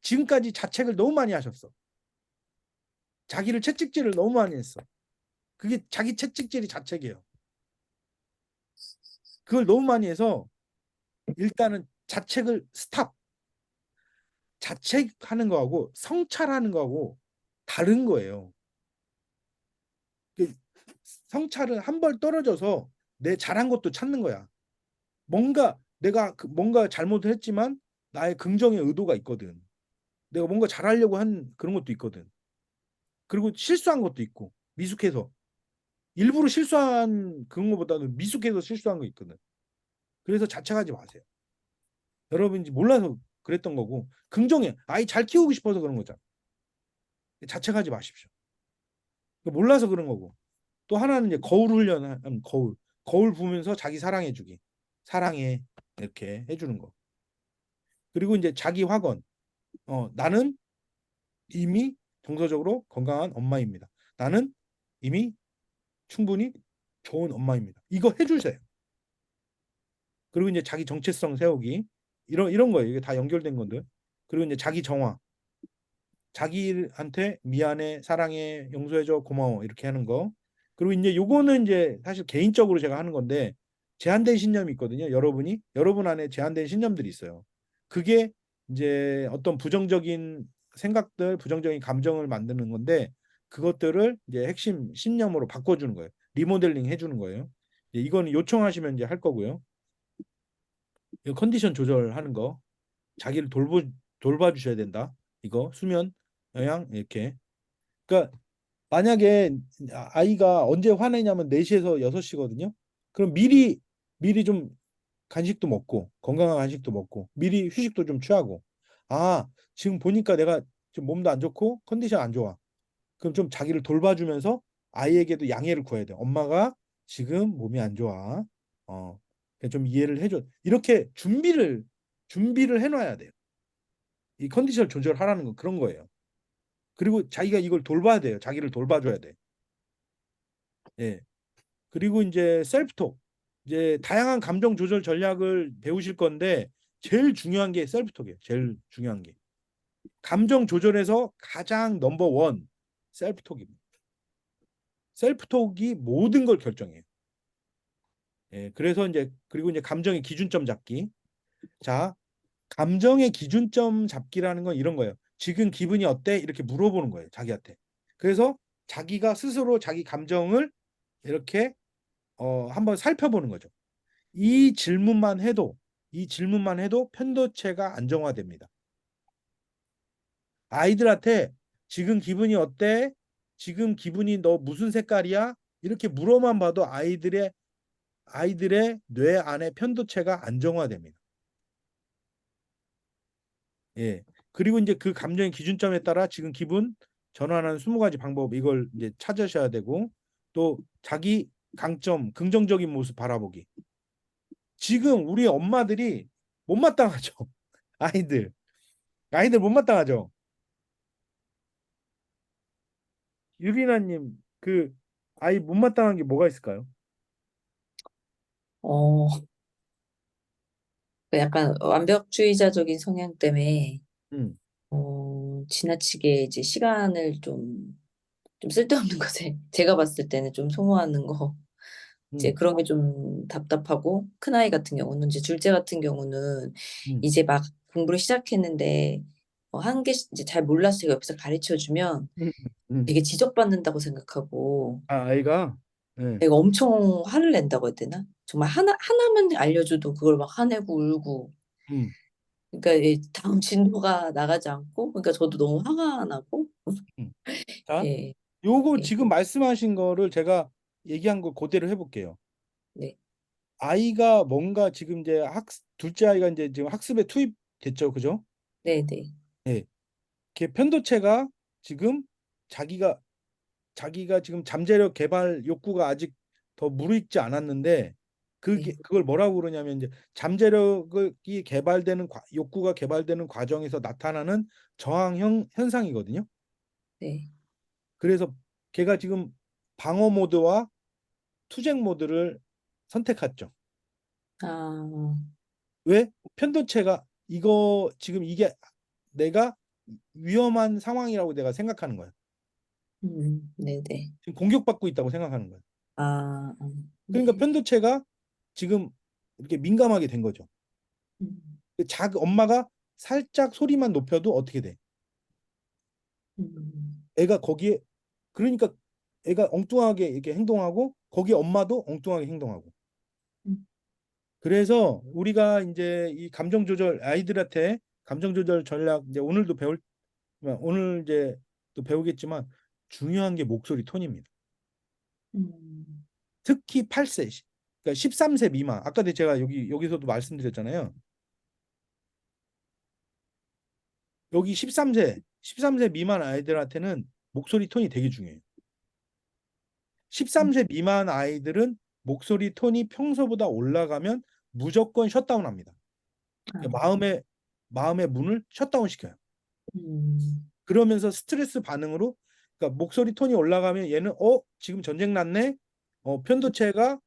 지금까지 자책을 너무 많이 하셨어. 자기를 채찍질을 너무 많이 했어. 그게 자기 채찍질이 자책이에요. 그걸 너무 많이 해서 일단은 자책을 스탑. 자책하는 거하고 성찰하는 거하고 다른 거예요. 그 성찰은 한 발 떨어져서 내 잘한 것도 찾는 거야. 내가 뭔가 잘못을 했지만 나의 긍정의 의도가 있거든. 내가 뭔가 잘하려고 한 그런 것도 있거든. 그리고 실수한 것도 있고 미숙해서 일부러 실수한 그런 것보다는 미숙해서 실수한 거 있거든. 그래서 자책하지 마세요. 여러분이 몰라서 그랬던 거고 긍정해. 아이 잘 키우고 싶어서 그런 거잖아. 자책하지 마십시오. 몰라서 그런 거고. 또 하나는 이제 거울 훈련하면 거울 보면서 자기 사랑해 주기. 사랑해 이렇게 해주는 거. 그리고 이제 자기 확언. 나는 이미 정서적으로 건강한 엄마입니다. 나는 이미 충분히 좋은 엄마입니다. 이거 해주세요. 그리고 이제 자기 정체성 세우기. 이런 거예요. 이게 다 연결된 건데. 그리고 이제 자기 정화. 자기한테 미안해, 사랑해, 용서해줘, 고마워 이렇게 하는 거. 그리고 이제 요거는 이제 사실 개인적으로 제가 하는 건데 제한된 신념이 있거든요. 여러분 안에 제한된 신념들이 있어요. 그게 이제 어떤 부정적인 생각들, 부정적인 감정을 만드는 건데 그것들을 이제 핵심 신념으로 바꿔주는 거예요. 리모델링 해주는 거예요. 이거는 요청하시면 이제 할 거고요. 이거 컨디션 조절하는 거, 자기를 돌봐 주셔야 된다. 이거 수면, 영양 이렇게. 그러니까 만약에 아이가 언제 화내냐면 4시에서 6시거든요. 그럼 미리 좀 간식도 먹고 건강한 간식도 먹고 미리 휴식도 좀 취하고 지금 보니까 내가 좀 몸도 안 좋고 컨디션 안 좋아. 그럼 좀 자기를 돌봐주면서 아이에게도 양해를 구해야 돼. 엄마가 지금 몸이 안 좋아. 좀 이해를 해줘. 이렇게 준비를 해놔야 돼요. 이 컨디션 조절하라는 건 그런 거예요. 그리고 자기가 이걸 돌봐야 돼요. 자기를 돌봐줘야 돼. 예. 그리고 이제 셀프톡. 이제 다양한 감정 조절 전략을 배우실 건데 제일 중요한 게 셀프톡이에요. 제일 중요한 게. 감정 조절에서 가장 넘버 원 셀프톡입니다. 셀프톡이 모든 걸 결정해요. 예. 그리고 이제 감정의 기준점 잡기. 자, 감정의 기준점 잡기라는 건 이런 거예요. 지금 기분이 어때? 이렇게 물어보는 거예요. 자기한테. 그래서 자기가 스스로 자기 감정을 이렇게 한번 살펴보는 거죠. 이 질문만 해도 편도체가 안정화됩니다. 아이들한테 지금 기분이 어때? 지금 기분이 너 무슨 색깔이야? 이렇게 물어만 봐도 아이들의 뇌 안에 편도체가 안정화됩니다. 예. 그리고 이제 그 감정의 기준점에 따라 지금 기분 전환하는 20가지 방법 이걸 이제 찾으셔야 되고 또 자기 강점, 긍정적인 모습 바라보기. 지금 우리 엄마들이 못마땅하죠. 아이들. 아이들 못마땅하죠. 유리나님, 그 아이 못마땅한 게 뭐가 있을까요? 어, 그 약간 완벽주의자적인 성향 때문에 음, 지나치게 이제 시간을 좀 좀 쓸데없는 것에 제가 봤을 때는 좀 소모하는 거 이제 음, 그런 게 좀 답답하고 큰아이 같은 경우는 이제 둘째 같은 경우는 음, 이제 막 공부를 시작했는데 한 개 이제 잘 몰라서 제가 옆에서 가르쳐 주면 음, 음. 되게 지적받는다고 생각하고 아, 아이가, 네, 내가 엄청 화를 낸다고 해야 되나? 정말 하나만 알려줘도 그걸 막 화내고 울고 음, 그러니까 이 다음 진도가 나가지 않고 그러니까 저도 너무 화가 나고 음. 자, 예, 요거 예, 지금 말씀하신 거를 제가 얘기한 거 그대로 해볼게요. 네, 아이가 뭔가 지금 이제 둘째 아이가 이제 지금 학습에 투입됐죠, 그죠? 네, 네, 예, 걔 편도체가 지금 자기가 지금 잠재력 개발 욕구가 아직 더 무르익지 않았는데 네, 그걸 뭐라고 그러냐면 이제 잠재력이 개발되는 욕구가 개발되는 과정에서 나타나는 저항 현상이거든요. 네. 그래서 걔가 지금 방어 모드와 투쟁 모드를 선택했죠. 아, 왜? 편도체가 이거 지금 이게 내가 위험한 상황이라고 내가 생각하는 거예요. 네, 네. 지금 공격받고 있다고 생각하는 거예요. 아, 그러니까 네. 편도체가 지금 이렇게 민감하게 된 거죠. 음, 엄마가 살짝 소리만 높여도 어떻게 돼? 애가 거기에 그러니까 애가 엉뚱하게 이렇게 행동하고 거기에 엄마도 엉뚱하게 행동하고. 음, 그래서 우리가 이제 이 감정 조절 아이들한테 감정 조절 전략 이제 오늘 이제 또 배우겠지만 중요한 게 목소리 톤입니다. 음, 특히 8세 그러니까 13세 미만 아까 제가 여기서도 말씀드렸잖아요. 여기 13세 미만 아이들한테는 목소리 톤이 되게 중요해요. 13세 미만 아이들은 목소리 톤이 평소보다 올라가면 무조건 셧다운합니다. 아, 그러니까 마음의 문을 셧다운 시켜요. 음, 그러면서 스트레스 반응으로 그러니까 목소리 톤이 올라가면 얘는 지금 전쟁 났네. 편도체가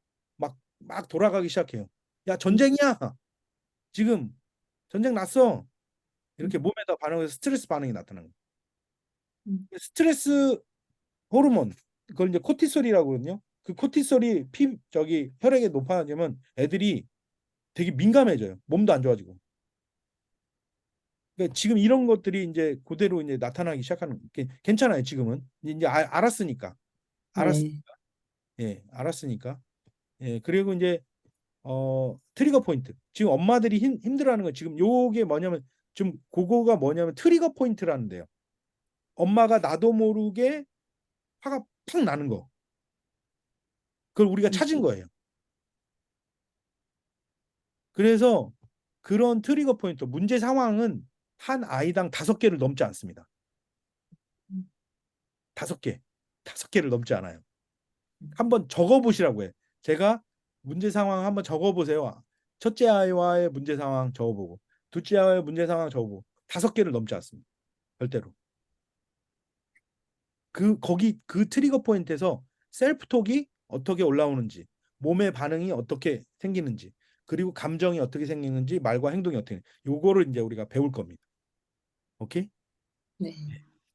막 돌아가기 시작해요. 야, 전쟁이야. 지금 전쟁 났어. 이렇게 몸에다 반응해서 스트레스 반응이 나타나는 거예요. 스트레스 호르몬 그걸 이제 코티솔이라고 그러거든요. 그 코티솔이 혈액에 높아지면 애들이 되게 민감해져요. 몸도 안 좋아지고. 그러니까 지금 이런 것들이 이제 그대로 이제 나타나기 시작하는 괜찮아요. 지금은 이제 알았으니까 알았 네. 예 알았으니까 그리고 이제 트리거 포인트 지금 엄마들이 힘들어하는 건 지금 요게 뭐냐면 좀 그거가 뭐냐면 트리거 포인트라는데요. 엄마가 나도 모르게 화가 팍 나는 거 그걸 우리가 찾은 거예요. 그래서 그런 트리거 포인트, 문제 상황은 한 아이당 5개를 넘지 않습니다. 5개, 5개를 넘지 않아요. 한번 적어보시라고 해. 제가 문제 상황 한번 적어보세요. 첫째 아이와의 문제 상황 적어보고, 둘째 아이와의 문제 상황 적어보고, 5개를 넘지 않습니다. 절대로. 거기 그 트리거 포인트에서 셀프톡이 어떻게 올라오는지, 몸의 반응이 어떻게 생기는지, 그리고 감정이 어떻게 생기는지, 말과 행동이 어떻게, 요거를 이제 우리가 배울 겁니다. 오케이? 네.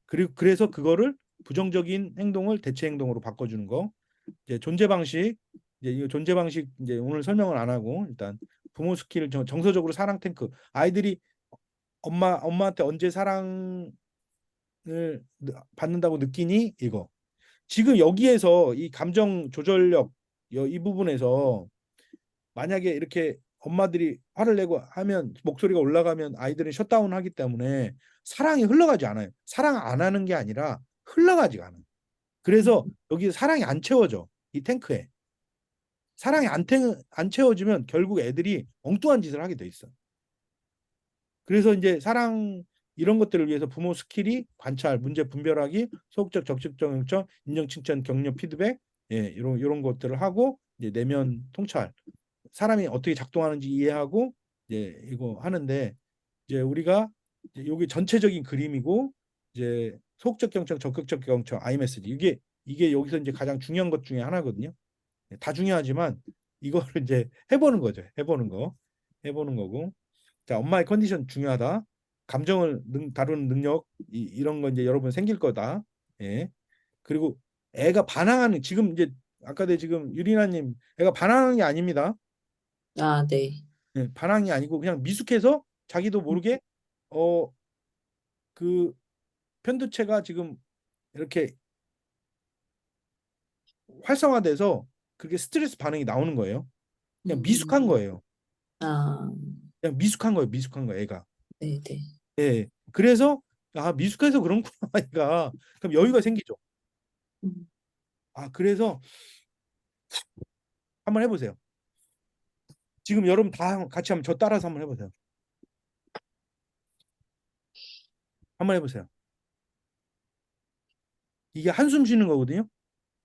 그래서 그거를 부정적인 행동을 대체 행동으로 바꿔주는 거. 이제 존재 방식, 이제 이 존재 방식 이제 오늘 설명을 안 하고 일단 부모 스킬을 정서적으로 사랑 탱크. 아이들이 엄마한테 언제 사랑을 받는다고 느끼니 이거. 지금 여기에서 이 감정 조절력 이 부분에서 만약에 이렇게 엄마들이 화를 내고 하면 목소리가 올라가면 아이들은 셧다운 하기 때문에 사랑이 흘러가지 않아요. 사랑 안 하는 게 아니라 흘러가지가 않아요. 그래서 여기 사랑이 안 채워져. 이 탱크에. 사랑이 안 채워지면 결국 애들이 엉뚱한 짓을 하게 돼 있어. 그래서 이제 사랑 이런 것들을 위해서 부모 스킬이 관찰, 문제 분별하기, 소극적, 적극적 영점, 인정, 칭찬, 격려, 피드백, 이런 것들을 하고 이제 내면 통찰, 사람이 어떻게 작동하는지 이해하고 이제 이거 하는데 이제 우리가 이제 여기 전체적인 그림이고 이제 소극적 경청, 적극적 경청, 아이메시지 이게 여기서 이제 가장 중요한 것 중에 하나거든요. 다 중요하지만 이거를 이제 해보는 거죠. 해보는 거고. 자, 엄마의 컨디션 중요하다. 감정을 다루는 능력 이런 거 이제 여러분 생길 거다. 예. 그리고 애가 반항하는 지금 이제 아까 지금 유리나님 애가 반항하는 게 아닙니다. 아, 네. 예, 반항이 아니고 그냥 미숙해서 자기도 모르게 그 편두체가 지금 이렇게 활성화돼서 그게 스트레스 반응이 나오는 거예요. 그냥 미숙한 거예요. 아, 그냥 미숙한 거예요. 미숙한 거 애가. 네, 네. 예. 그래서 미숙해서 그런구나 애가. 그럼 여유가 생기죠. 음. 그래서 한번 해보세요. 지금 여러분 다 같이 한번 저 따라서 한번 해보세요. 한번 해보세요. 이게 한숨 쉬는 거거든요.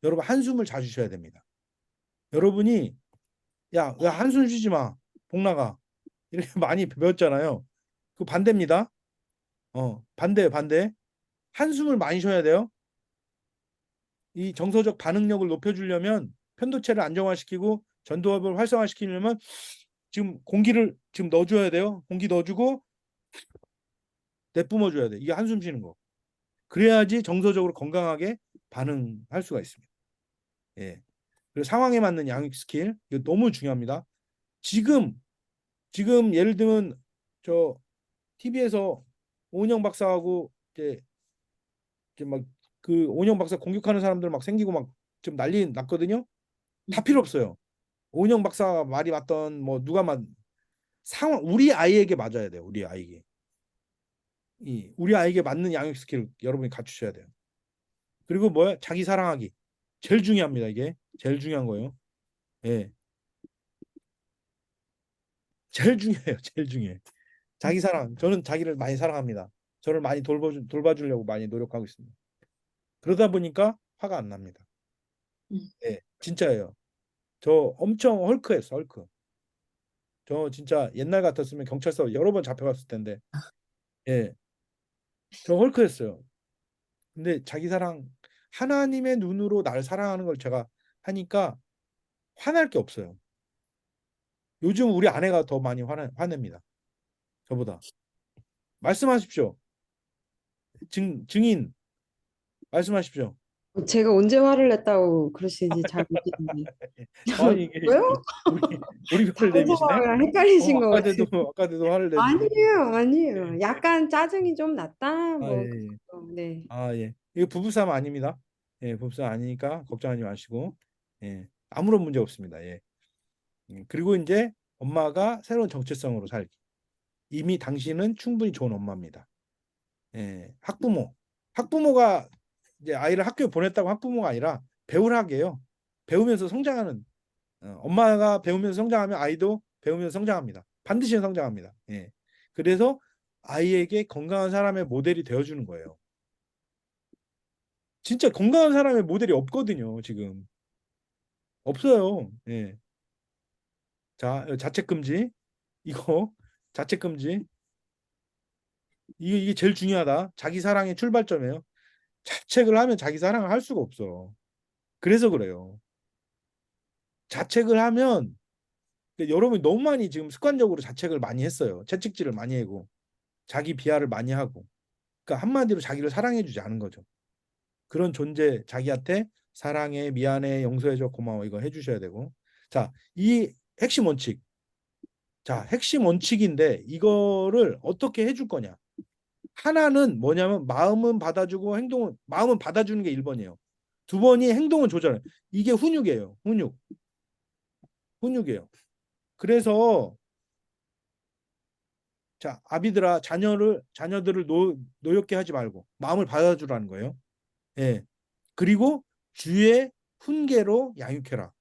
여러분 한숨을 자주 쉬어야 됩니다. 여러분이 야 한숨 쉬지 마. 복나가. 이렇게 많이 배웠잖아요. 그 반대입니다. 반대. 한숨을 많이 쉬어야 돼요. 이 정서적 반응력을 높여주려면 편도체를 안정화시키고 전두엽을 활성화시키려면 지금 공기를 지금 넣어줘야 돼요. 공기 넣어주고 내뿜어줘야 돼. 이게 한숨 쉬는 거. 그래야지 정서적으로 건강하게 반응할 수가 있습니다. 예. 그리고 상황에 맞는 양육 스킬 이거 너무 중요합니다. 지금 예를 들면 저 TV에서 오은영 박사하고 이제 막 그 오은영 박사 공격하는 사람들 막 생기고 막 좀 난리 났거든요. 다 필요 없어요. 오은영 박사 말이 맞던 뭐 누가 상황 우리 아이에게 맞아야 돼요. 우리 아이에게. 우리 아이에게 맞는 양육 스킬을 여러분이 갖추셔야 돼요. 그리고 뭐야? 자기 사랑하기. 제일 중요합니다. 이게 제일 중요한 거예요. 예. 제일 중요해요. 제일 중요해. 자기 사랑. 저는 자기를 많이 사랑합니다. 저를 많이 돌봐주려고 많이 노력하고 있습니다. 그러다 보니까 화가 안 납니다. 예, 진짜예요. 저 엄청 헐크했어, 헐크. 저 진짜 옛날 같았으면 경찰서 여러 번 잡혀갔을 텐데, 예, 저 헐크했어요. 근데 자기 사랑, 하나님의 눈으로 나를 사랑하는 걸 제가 하니까 화날 게 없어요. 요즘 우리 아내가 더 많이 화냅니다. 저보다. 말씀하십시오. 증인, 말씀하십시오. 제가 언제 화를 냈다고 그러시는지 잘 모르겠네. 아니, 이게 왜요? 몰입을 다른 내미시네? 사람이랑 헷갈리신 것 같아요. 아까 때도 화를 내는데. 아니에요. 약간 짜증이 좀 났다. 아, 뭐, 예, 예. 네. 예. 이거 부부싸움 아닙니다. 예, 부부싸움 아니니까 걱정하지 마시고. 예, 아무런 문제 없습니다. 예. 그리고 이제 엄마가 새로운 정체성으로 살기. 이미 당신은 충분히 좋은 엄마입니다. 예, 학부모가 이제 아이를 학교에 보냈다고 학부모가 아니라 배우라게요. 배우면서 성장하는 엄마가 배우면서 성장하면 아이도 배우면서 성장합니다. 반드시 성장합니다. 예. 그래서 아이에게 건강한 사람의 모델이 되어주는 거예요. 진짜 건강한 사람의 모델이 없거든요, 지금. 없어요. 예. 자, 자책 금지. 이거 자책 금지. 이게 제일 중요하다. 자기 사랑의 출발점이에요. 자책을 하면 자기 사랑을 할 수가 없어. 그래서 그래요. 자책을 하면 여러분이 너무 많이 지금 습관적으로 자책을 많이 했어요. 채찍질을 많이 하고 자기 비하를 많이 하고. 그러니까 한마디로 자기를 사랑해주지 않은 거죠. 그런 존재 자기한테 사랑해, 미안해, 용서해줘, 고마워 이거 해주셔야 되고. 자, 이 핵심 원칙. 자, 핵심 원칙인데 이거를 어떻게 해줄 거냐? 하나는 뭐냐면 마음은 받아주고 마음은 받아주는 게 1번이에요. 2번이 행동은 조절해. 이게 훈육이에요. 훈육이에요. 그래서 자, 아비들아 자녀들을 노엽게 하지 말고 마음을 받아주라는 거예요. 예. 그리고 주의 훈계로 양육해라.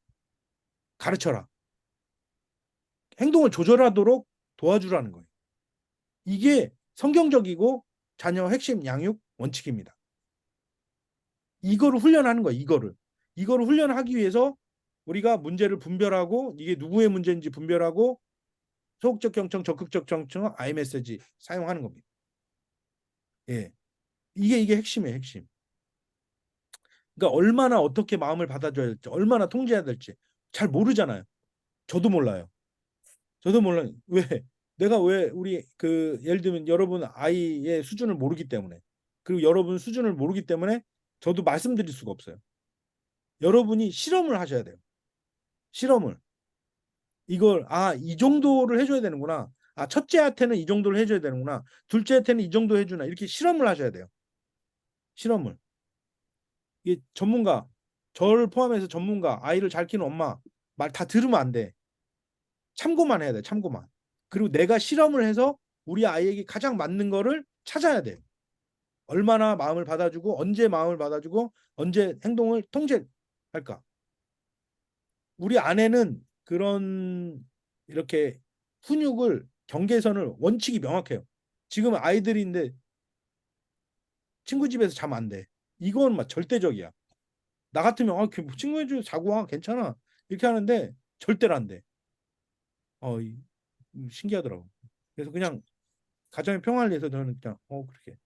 가르쳐라. 행동을 조절하도록 도와주라는 거예요. 이게 성경적이고 자녀 핵심 양육 원칙입니다. 이거를 훈련하는 거예요. 이거를 훈련하기 위해서 우리가 문제를 분별하고 이게 누구의 문제인지 분별하고 소극적 경청, 적극적 경청, 아이메시지 사용하는 겁니다. 예, 이게 핵심이에요. 핵심. 그러니까 얼마나 어떻게 마음을 받아줘야 될지, 얼마나 통제해야 될지 잘 모르잖아요. 저도 몰라요. 내가 왜 우리 예를 들면 여러분 아이의 수준을 모르기 때문에 그리고 여러분 수준을 모르기 때문에 저도 말씀드릴 수가 없어요. 여러분이 실험을 하셔야 돼요. 실험을. 이걸 이 정도를 해줘야 되는구나. 첫째한테는 이 정도를 해줘야 되는구나. 둘째한테는 이 정도 해주나. 이렇게 실험을 하셔야 돼요. 실험을. 이게 전문가, 저를 포함해서 전문가, 아이를 잘 키우는 엄마 말 다 들으면 안 돼. 참고만 해야 돼. 참고만. 그리고 내가 실험을 해서 우리 아이에게 가장 맞는 거를 찾아야 돼요. 얼마나 마음을 받아주고 언제 마음을 받아주고 언제 행동을 통제할까. 우리 아내는 그런 이렇게 훈육을 경계선을 원칙이 명확해요. 지금 아이들인데 친구 집에서 자면 안 돼. 이건 막 절대적이야. 나 같으면 친구 집 자고 와 괜찮아 이렇게 하는데 절대로 안 돼. 신기하더라고. 그래서 그냥 가정의 평화를 위해서 저는 그냥 그렇게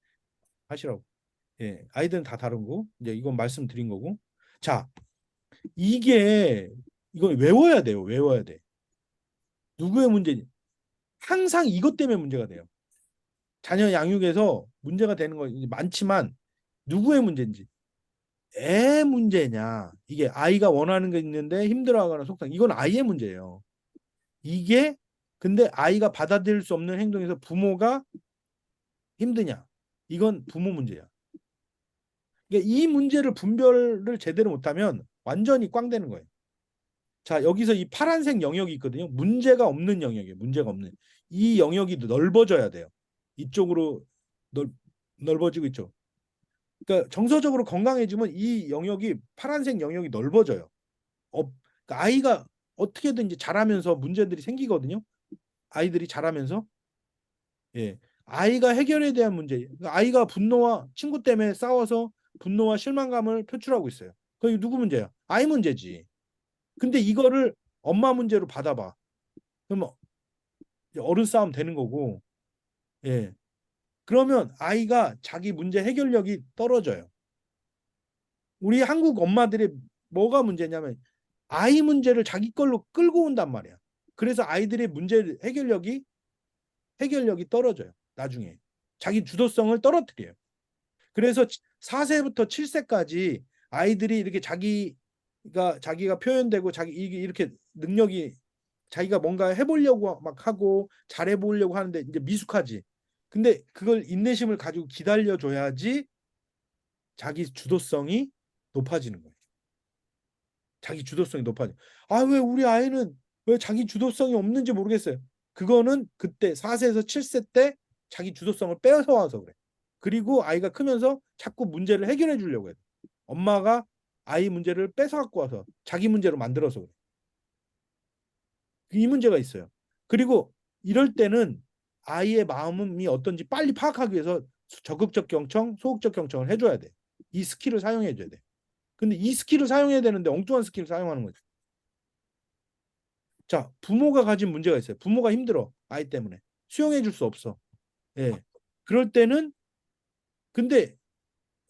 하시라고. 예, 아이들은 다 다른 거. 이제 이건 말씀드린 거고. 자, 이건 외워야 돼요. 외워야 돼. 누구의 문제니? 항상 이것 때문에 문제가 돼요. 자녀 양육에서 문제가 되는 거 많지만 누구의 문제인지. 애 문제냐? 이게 아이가 원하는 게 있는데 힘들어하거나 속상. 이건 아이의 문제예요. 이게 근데 아이가 받아들일 수 없는 행동에서 부모가 힘드냐? 이건 부모 문제야. 그러니까 이 문제를 분별을 제대로 못하면 완전히 꽝 되는 거예요. 자, 여기서 이 파란색 영역이 있거든요. 문제가 없는 영역이에요. 문제가 없는. 이 영역이 넓어져야 돼요. 이쪽으로 넓어지고 있죠. 그러니까 정서적으로 건강해지면 이 영역이 파란색 영역이 넓어져요. 그러니까 아이가 어떻게든지 자라면서 문제들이 생기거든요. 아이들이 자라면서. 예. 아이가 해결에 대한 문제. 그러니까 아이가 분노와 친구 때문에 싸워서 분노와 실망감을 표출하고 있어요. 그게 누구 문제야? 아이 문제지. 근데 이거를 엄마 문제로 받아봐. 그러면 어른 싸움 되는 거고. 예. 그러면 아이가 자기 문제 해결력이 떨어져요. 우리 한국 엄마들이 뭐가 문제냐면 아이 문제를 자기 걸로 끌고 온단 말이야. 그래서 아이들의 문제 해결력이 떨어져요. 나중에. 자기 주도성을 떨어뜨려요. 그래서 4세부터 7세까지 아이들이 이렇게 자기가 표현되고 이렇게 능력이 자기가 뭔가 해보려고 막 하고 잘해보려고 하는데 이제 미숙하지. 근데 그걸 인내심을 가지고 기다려줘야지 자기 주도성이 높아지는 거예요. 자기 주도성이 높아져. 왜 우리 아이는 왜 자기 주도성이 없는지 모르겠어요. 그거는 그때 4세에서 7세 때 자기 주도성을 뺏어와서 그래. 그리고 아이가 크면서 자꾸 문제를 해결해 주려고 해. 엄마가 아이 문제를 뺏어 갖고 와서 자기 문제로 만들어서 그래. 이 문제가 있어요. 그리고 이럴 때는 아이의 마음이 어떤지 빨리 파악하기 위해서 적극적 경청, 소극적 경청을 해줘야 돼. 이 스킬을 사용해줘야 돼. 근데 이 스킬을 사용해야 되는데 엉뚱한 스킬을 사용하는 거죠. 자, 부모가 가진 문제가 있어요. 부모가 힘들어. 아이 때문에. 수용해 줄 수 없어. 예. 그럴 때는 근데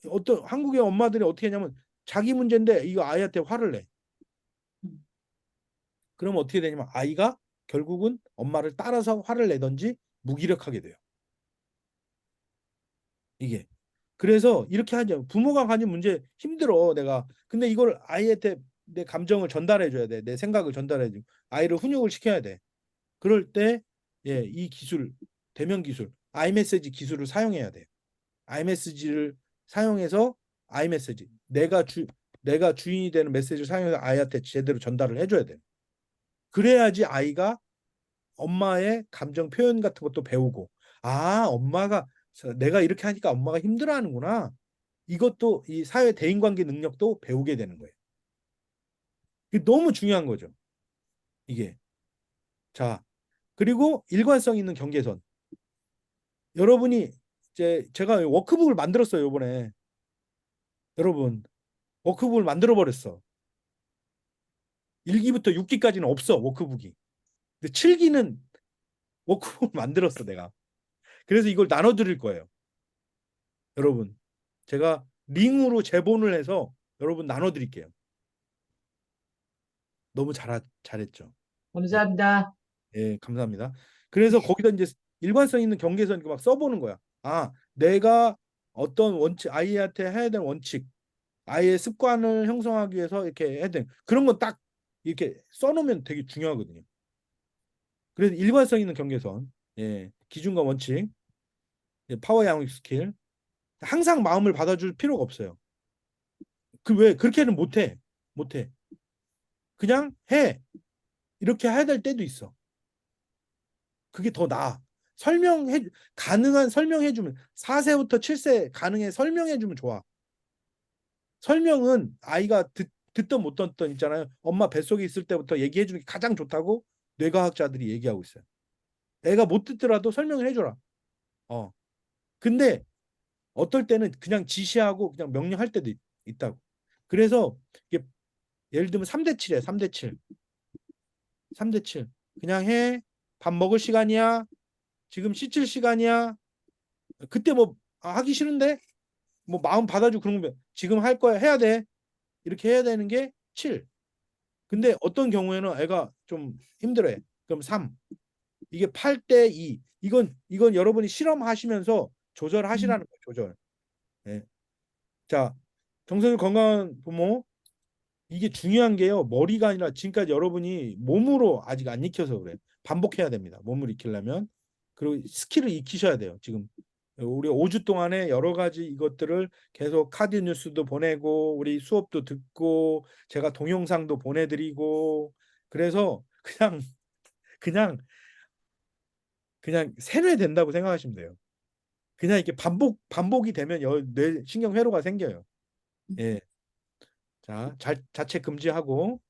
어떤 한국의 엄마들이 어떻게 하냐면 자기 문제인데 이거 아이한테 화를 내. 그러면 어떻게 되냐면 아이가 결국은 엄마를 따라서 화를 내든지 무기력하게 돼요. 이게. 그래서 이렇게 하죠. 부모가 가진 문제 힘들어 내가. 근데 이걸 아이한테 내 감정을 전달해 줘야 돼. 내 생각을 전달해 줘. 아이를 훈육을 시켜야 돼. 그럴 때 이 기술, 대면 기술, 아이메시지 기술을 사용해야 돼. 아이메시지를 사용해서 아이메시지 내가 주인이 되는 메시지를 사용해서 아이한테 제대로 전달을 해줘야 돼. 그래야지 아이가 엄마의 감정 표현 같은 것도 배우고 엄마가 내가 이렇게 하니까 엄마가 힘들어하는구나. 이것도 이 사회 대인관계 능력도 배우게 되는 거예요. 이게 너무 중요한 거죠. 이게. 자, 그리고 일관성 있는 경계선. 여러분이 제가 워크북을 만들었어요, 이번에. 여러분, 워크북을 만들어 버렸어. 1기부터 6기까지는 없어, 워크북이. 근데 7기는 워크북을 만들었어, 내가. 그래서 이걸 나눠 드릴 거예요. 여러분, 제가 링으로 제본을 해서 여러분 나눠 드릴게요. 너무 잘했죠. 감사합니다. 예, 감사합니다. 그래서 거기다 이제 일관성 있는 경계선 막 써보는 거야. 내가 어떤 원칙, 아이한테 해야 되는 원칙, 아이의 습관을 형성하기 위해서 이렇게 해야 돼. 그런 건 딱 이렇게 써놓으면 되게 중요하거든요. 그래서 일관성 있는 경계선, 예, 기준과 원칙, 예, 파워 양육 스킬, 항상 마음을 받아줄 필요가 없어요. 그 왜 그렇게는 못해, 못해. 그냥 해. 이렇게 해야 될 때도 있어. 그게 더 나아. 설명해 가능한 설명해주면 4세부터 7세 가능해 설명해주면 좋아. 설명은 아이가 듣던 못 듣던 있잖아요. 엄마 뱃속에 있을 때부터 얘기해주는 게 가장 좋다고 뇌과학자들이 얘기하고 있어요. 애가 못 듣더라도 설명을 해줘라. 어. 근데 어떨 때는 그냥 지시하고 그냥 명령할 때도 있다고. 그래서 이게 예를 들면 3대 7이야. 3대 7. 3대 7. 그냥 해. 밥 먹을 시간이야. 지금 씻을 시간이야. 그때 뭐 하기 싫은데 뭐 마음 받아주고 그런 거 지금 할 거야. 해야 돼. 이렇게 해야 되는 게 7. 근데 어떤 경우에는 애가 좀 힘들어해. 그럼 3. 이게 8대 2. 이건 여러분이 실험하시면서 조절하시라는 거예요. 조절. 예. 자, 정서적 건강한 부모 이게 중요한 게요. 머리가 아니라 지금까지 여러분이 몸으로 아직 안 익혀서 그래. 반복해야 됩니다. 몸을 익히려면. 그리고 스킬을 익히셔야 돼요. 지금 우리 5주 동안에 여러 가지 이것들을 계속 카드 뉴스도 보내고 우리 수업도 듣고 제가 동영상도 보내드리고 그래서 그냥 그냥 세뇌된다고 생각하시면 돼요. 그냥 이렇게 반복이 되면 뇌 신경 회로가 생겨요. 예. 자, 자체 금지하고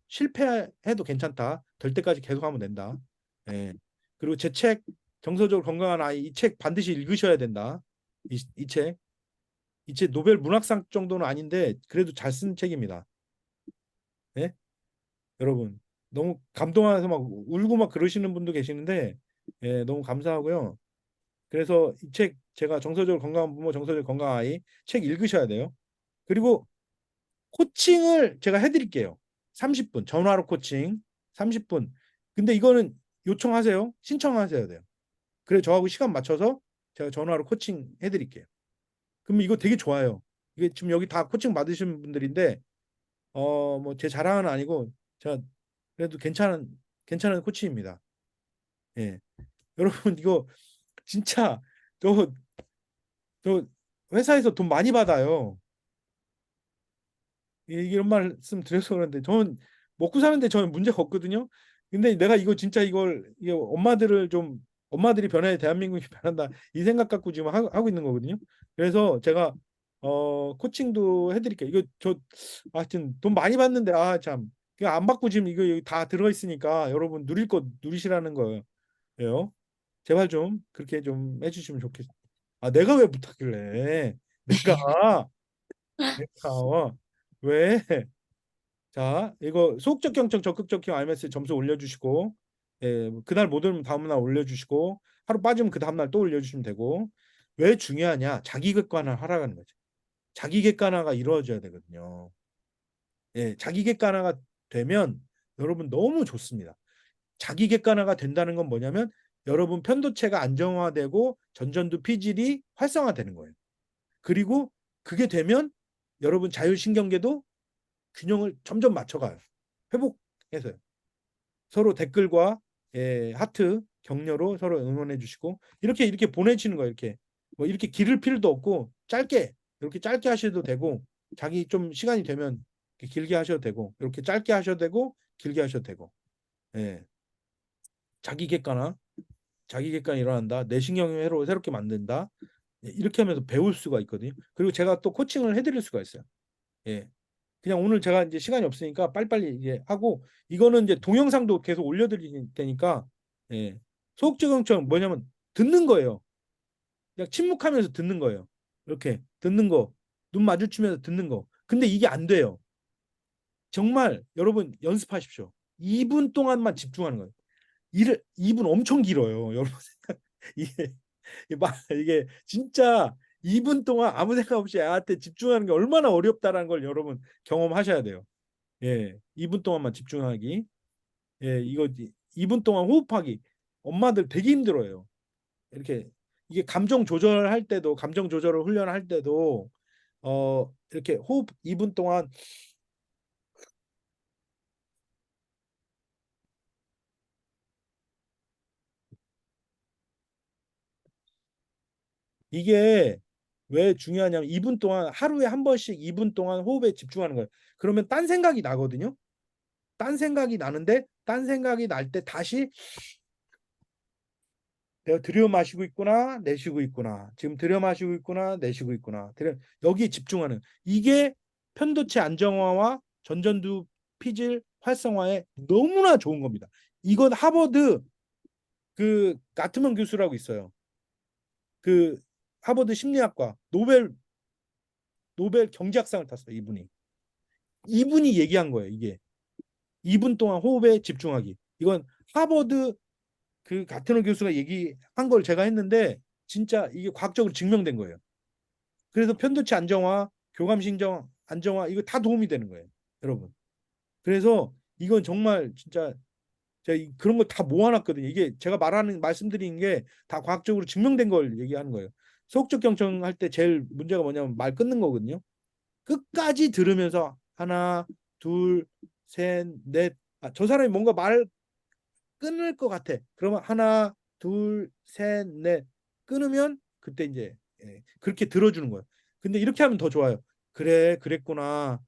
실패해도 괜찮다. 될 때까지 계속 하면 된다. 예. 그리고 제 책 정서적으로 건강한 아이 이 책 반드시 읽으셔야 된다. 이 책. 이 책 노벨 문학상 정도는 아닌데 그래도 잘 쓴 책입니다. 예? 여러분 너무 감동해서 막 울고 막 그러시는 분도 계시는데 예, 너무 감사하고요. 그래서 이 책 제가 정서적으로 건강한 부모, 정서적으로 건강한 아이 책 읽으셔야 돼요. 그리고 코칭을 제가 해드릴게요. 30분 전화로 코칭 30분. 근데 이거는 요청하세요. 신청하셔야 돼요. 그래 저하고 시간 맞춰서 제가 전화로 코칭 해드릴게요. 그럼 이거 되게 좋아요. 이게 지금 여기 다 코칭 받으신 분들인데 뭐 제 자랑은 아니고 제가 그래도 괜찮은 코치입니다. 예. 여러분 이거 진짜 저 회사에서 돈 많이 받아요. 이런 말씀 드려서 그런데 저는 먹고 사는데 저는 문제가 없거든요. 근데 내가 이거 진짜 이게 엄마들이 변해야 대한민국이 변한다 이 생각 갖고 지금 하고 있는 거거든요. 그래서 제가 코칭도 해드릴게요. 이거 하여튼 돈 많이 받는데 참 그냥 안 받고 지금 이거 여기 다 들어 있으니까 여러분 누릴 거 누리시라는 거예요. 제발 좀 그렇게 좀 해주시면 좋겠어요. 내가 왜 부탁을 해? 내가 왜? 자, 이거 소극적 경청, 적극적 경 IMS 점수 올려주시고, 예, 그날 못 오면 다음날 올려주시고, 하루 빠지면 그 다음날 또 올려주시면 되고, 왜 중요하냐? 자기 객관화 하라는 거죠. 자기 객관화가 이루어져야 되거든요. 예, 자기 객관화가 되면 여러분 너무 좋습니다. 자기 객관화가 된다는 건 뭐냐면 여러분 편도체가 안정화되고 전전두 피질이 활성화되는 거예요. 그리고 그게 되면 여러분 자율신경계도 균형을 점점 맞춰가요. 회복해서요. 서로 댓글과 하트, 격려로 서로 응원해 주시고 이렇게 보내시는 거예요. 이렇게 뭐 이렇게 기를 필요도 없고 이렇게 짧게 하셔도 되고 자기 좀 시간이 되면 길게 하셔도 되고 이렇게 짧게 하셔도 되고 길게 하셔도 되고 예. 자기 객관화 일어난다. 내신경 회로 새롭게 만든다. 이렇게 하면서 배울 수가 있거든요. 그리고 제가 또 코칭을 해드릴 수가 있어요. 예. 그냥 오늘 제가 이제 시간이 없으니까 빨리빨리 이제 하고 이거는 이제 동영상도 계속 올려드릴 테니까 예. 소극적응처럼 뭐냐면 듣는 거예요. 그냥 침묵하면서 듣는 거예요. 이렇게 듣는 거, 눈 마주치면서 듣는 거. 근데 이게 안 돼요. 정말 여러분 연습하십시오. 2분 동안만 집중하는 거예요. 2분 엄청 길어요. 여러분 이게 이게 진짜 2분 동안 아무 생각 없이 애한테 집중하는 게 얼마나 어렵다라는 걸 여러분 경험하셔야 돼요. 예, 2분 동안만 집중하기. 예, 이거 2분 동안 호흡하기. 엄마들 되게 힘들어요. 이렇게 이게 감정 조절을 훈련할 때도 이렇게 호흡 2분 동안 이게 왜 중요하냐면 2분 동안 하루에 한 번씩 2분 동안 호흡에 집중하는 거예요. 그러면 딴 생각이 나거든요. 딴 생각이 나는데 딴 생각이 날 때 다시 내가 들여 마시고 있구나, 내쉬고 있구나. 지금 들여 마시고 있구나, 내쉬고 있구나. 여기에 집중하는 이게 편도체 안정화와 전전두 피질 활성화에 너무나 좋은 겁니다. 이건 하버드 그 가트먼 교수라고 있어요. 그 하버드 심리학과 노벨 경제학상을 탔어요. 이분이 얘기한 거예요. 이게 2분 동안 호흡에 집중하기. 이건 하버드 그 가트너 교수가 얘기한 걸 제가 했는데 진짜 이게 과학적으로 증명된 거예요. 그래서 편도체 안정화, 교감신경 안정화 이거 다 도움이 되는 거예요, 여러분. 그래서 이건 정말 진짜 제가 그런 걸 다 모아놨거든요. 이게 제가 말씀드리는 게 다 과학적으로 증명된 걸 얘기하는 거예요. 소극적 경청 할 때 제일 문제가 뭐냐면 말 끊는 거거든요. 끝까지 들으면서 하나, 둘, 셋, 넷. 저 사람이 뭔가 말 끊을 것 같아. 그러면 하나, 둘, 셋, 넷. 끊으면 그때 이제 그렇게 들어주는 거예요. 근데 이렇게 하면 더 좋아요. 그래, 그랬구나.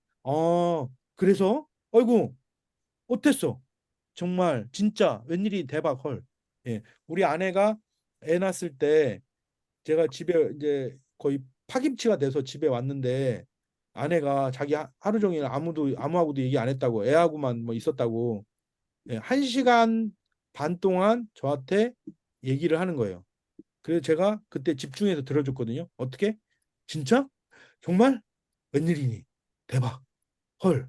그래서 어이구, 어땠어? 정말 진짜 웬일이 대박 헐. 예. 우리 아내가 애 낳았을 때 제가 집에 이제 거의 파김치가 돼서 집에 왔는데 아내가 자기 하루 종일 아무하고도 얘기 안 했다고 애하고만 뭐 있었다고 1시간 반 동안 저한테 얘기를 하는 거예요. 그래서 제가 그때 집중해서 들어줬거든요. 어떻게? 진짜? 정말? 웬일이니? 대박. 헐.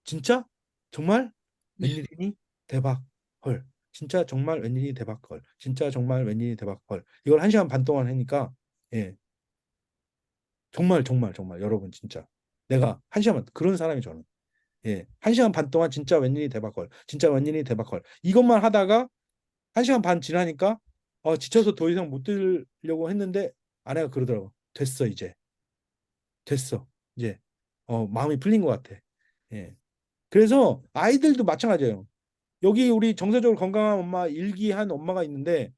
진짜? 정말? 웬일이니? 대박. 헐. 진짜 정말 웬일이 대박 헐. 진짜 정말 웬일이 대박 헐. 이걸 1시간 반 동안 하니까 예. 정말 정말 정말 여러분 진짜 내가 1시간 반 그런 사람이 저는. 예. 1시간 반 동안 진짜 웬일이 대박 헐. 진짜 웬일이 대박 헐. 이것만 하다가 1시간 반 지나니까 지쳐서 더 이상 못 들으려고 했는데 아내가 그러더라고. 됐어 이제. 됐어. 이제 마음이 풀린 것 같아. 예. 그래서 아이들도 마찬가지예요. 여기 우리 정서적으로 건강한 엄마 일기한 엄마가 있는데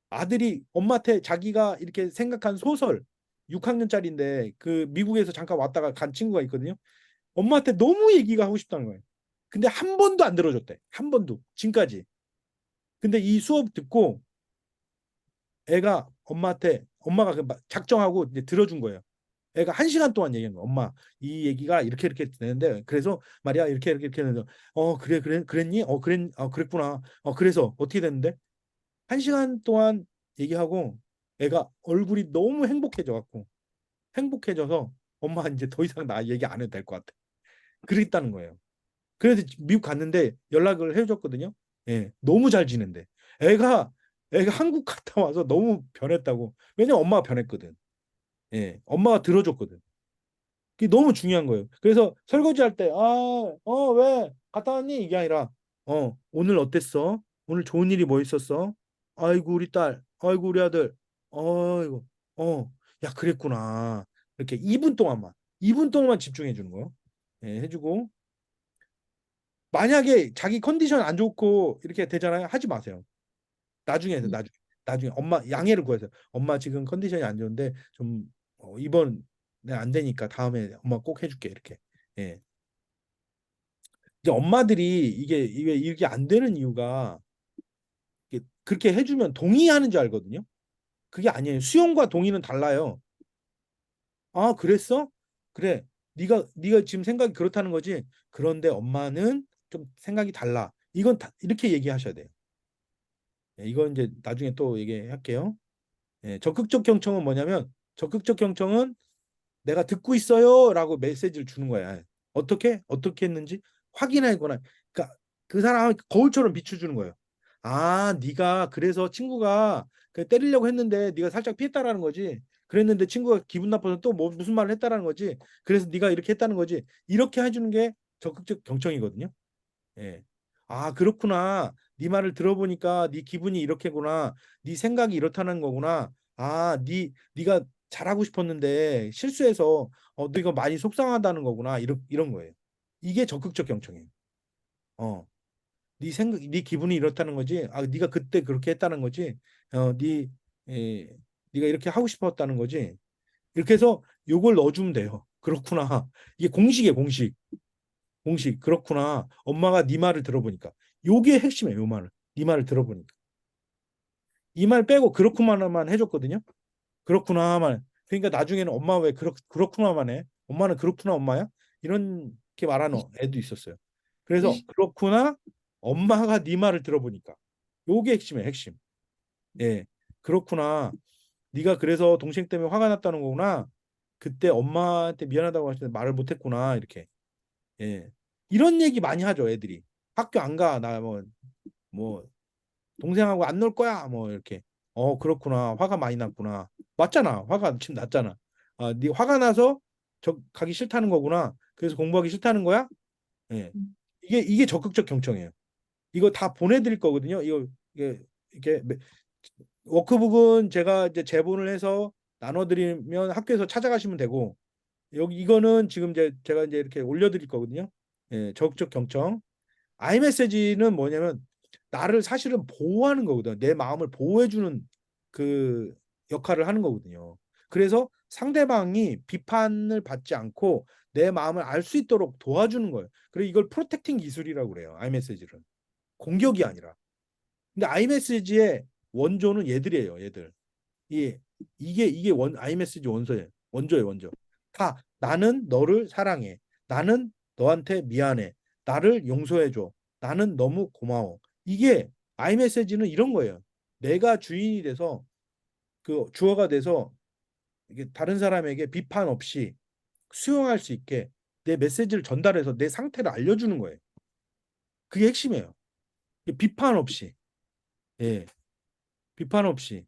아들이 엄마한테 자기가 이렇게 생각한 소설 6학년짜리인데 그 미국에서 잠깐 왔다가 간 친구가 있거든요. 엄마한테 너무 얘기가 하고 싶다는 거예요. 근데 한 번도 안 들어줬대. 한 번도. 지금까지. 근데 이 수업 듣고 애가 엄마가 작정하고 이제 들어준 거예요. 애가 1시간 동안 얘기한 거야. 엄마, 이 얘기가 이렇게 되는데 그래서 말이야 이렇게 했는데 그래 그랬니? 그랬구나. 그래서 어떻게 됐는데? 1시간 동안 얘기하고 애가 얼굴이 너무 행복해져 갖고 행복해져서 엄마 이제 더 이상 나 얘기 안 해도 될 것 같아. 그랬다는 거예요. 그래서 미국 갔는데 연락을 해줬거든요. 예, 너무 잘 지낸대. 애가 한국 갔다 와서 너무 변했다고. 왜냐면 엄마가 변했거든. 예, 엄마가 들어줬거든. 그게 너무 중요한 거예요. 그래서 설거지 할 때, 왜? 갔다 왔니? 이게 아니라, 오늘 어땠어? 오늘 좋은 일이 뭐 있었어? 아이고, 우리 딸, 아이고, 우리 아들, 아이고, 야, 그랬구나. 이렇게 2분 동안만 집중해 주는 거예요. 예, 해주고. 만약에 자기 컨디션 안 좋고 이렇게 되잖아요. 하지 마세요. 나중에 해서 나중에 엄마 양해를 구하세요. 엄마 지금 컨디션이 안 좋은데 좀 이번 안 되니까 다음에 엄마 꼭 해줄게 이렇게. 예. 이제 엄마들이 이게 안 되는 이유가 그렇게 해주면 동의하는 줄 알거든요. 그게 아니에요. 수용과 동의는 달라요. 아, 그랬어? 그래. 네가 지금 생각이 그렇다는 거지. 그런데 엄마는 좀 생각이 달라. 이건 이렇게 얘기하셔야 돼요. 예, 이건 이제 나중에 또 얘기할게요. 예, 적극적 경청은 뭐냐면 적극적 경청은 내가 듣고 있어요라고 메시지를 주는 거야. 어떻게 했는지 확인하거나 그러니까 그 사람 거울처럼 비춰주는 거예요. 아, 네가 그래서 친구가 때리려고 했는데 네가 살짝 피했다라는 거지. 그랬는데 친구가 기분 나빠서 또 무슨 말을 했다라는 거지. 그래서 네가 이렇게 했다는 거지. 이렇게 해주는 게 적극적 경청이거든요. 예. 아, 그렇구나. 네 말을 들어보니까 네 기분이 이렇게구나. 네 생각이 이렇다는 거구나. 아, 네가 잘하고 싶었는데 실수해서 너 이거 많이 속상하다는 거구나. 이런 거예요. 이게 적극적 경청이에요. 어, 네 생각, 네 기분이 이렇다는 거지. 아, 네가 그때 그렇게 했다는 거지. 네가 이렇게 하고 싶었다는 거지. 이렇게 해서 요걸 넣어주면 돼요. 그렇구나. 이게 공식이에요, 공식. 공식. 그렇구나. 엄마가 네 말을 들어보니까. 요게 핵심이에요, 요 말을. 네 말을 들어보니까. 이 말 빼고 그렇구나만 해줬거든요. 그렇구나만. 그러니까 나중에는 엄마 왜 그렇구나만 해? 엄마는 그렇구나 엄마야? 이렇게 말하는 애도 있었어요. 그래서 그렇구나 엄마가 네 말을 들어보니까. 요게 핵심이에요, 핵심. 예. 그렇구나. 네가 그래서 동생 때문에 화가 났다는 거구나. 그때 엄마한테 미안하다고 하실 때 말을 못했구나. 이렇게. 예. 이런 얘기 많이 하죠, 애들이. 학교 안 가. 나 뭐 동생하고 안 놀 거야. 뭐 이렇게. 그렇구나. 화가 많이 났구나. 맞잖아. 화가 지금 났잖아. 아, 네 화가 나서 저 가기 싫다는 거구나. 그래서 공부하기 싫다는 거야? 예. 이게 적극적 경청이에요. 이거 다 보내드릴 거거든요. 이게 워크북은 제가 이제 제본을 해서 나눠드리면 학교에서 찾아가시면 되고 여기 이거는 지금 이제 제가 이제 이렇게 올려드릴 거거든요. 예, 적극적 경청. 아이메시지는 뭐냐면 나를 사실은 보호하는 거거든. 내 마음을 보호해주는 그 역할을 하는 거거든요. 그래서 상대방이 비판을 받지 않고 내 마음을 알 수 있도록 도와주는 거예요. 그래서 이걸 프로텍팅 기술이라고 그래요. 아이메시지를. 공격이 아니라. 근데 아이메시지의 원조는 얘들이에요. 얘들. 이게 아이메시지 원소예요. 원조예요, 원조. 다 나는 너를 사랑해. 나는 너한테 미안해. 나를 용서해줘. 나는 너무 고마워. 이게 아이메시지는 이런 거예요. 내가 주인이 돼서 그 주어가 돼서 이게 다른 사람에게 비판 없이 수용할 수 있게 내 메시지를 전달해서 내 상태를 알려주는 거예요. 그게 핵심이에요. 비판 없이. 예. 비판 없이.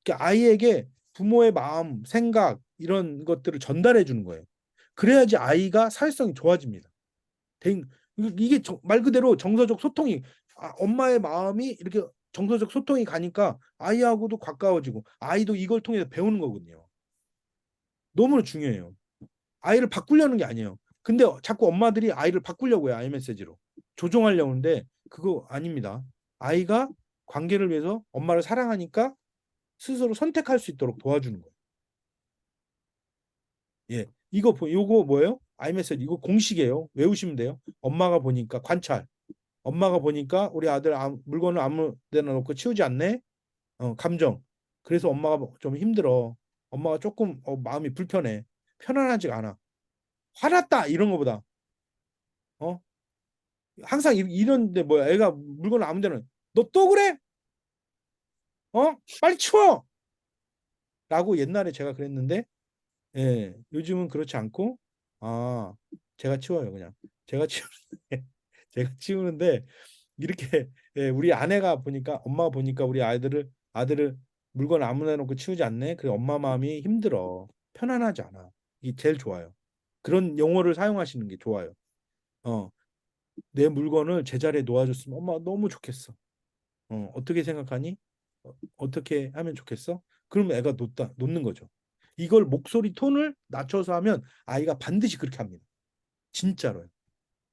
그러니까 아이에게 부모의 마음, 생각 이런 것들을 전달해 주는 거예요. 그래야지 아이가 사회성이 좋아집니다. 이게 말 그대로 정서적 소통이 엄마의 마음이 이렇게 정서적 소통이 가니까 아이하고도 가까워지고 아이도 이걸 통해서 배우는 거거든요. 너무나 중요해요. 아이를 바꾸려는 게 아니에요. 근데 자꾸 엄마들이 아이를 바꾸려고 해요. 아이메시지로. 조종하려고 하는데 그거 아닙니다. 아이가 관계를 위해서 엄마를 사랑하니까 스스로 선택할 수 있도록 도와주는 거예요. 예. 요거 뭐예요? 아이메시지. 이거 공식이에요. 외우시면 돼요. 엄마가 보니까 관찰. 엄마가 보니까 우리 아들 물건을 아무 데나 놓고 치우지 않네. 감정. 그래서 엄마가 좀 힘들어. 엄마가 조금 마음이 불편해. 편안하지가 않아. 화났다 이런 거보다 어 항상 이런데 뭐야 애가 물건을 아무 데나 너 또 그래? 빨리 치워! 라고 옛날에 제가 그랬는데 예, 요즘은 그렇지 않고 아 제가 치워요 그냥 제가 치우는데 제가 치우는데 이렇게 예, 우리 아내가 보니까 엄마가 보니까 우리 아들을 물건 아무나 놓고 치우지 않네. 그래 엄마 마음이 힘들어. 편안하지 않아. 이게 제일 좋아요. 그런 용어를 사용하시는 게 좋아요. 어, 내 물건을 제자리에 놓아줬으면 엄마 너무 좋겠어. 어떻게 생각하니? 어떻게 하면 좋겠어? 그러면 애가 놓는 거죠. 이걸 목소리 톤을 낮춰서 하면 아이가 반드시 그렇게 합니다. 진짜로요.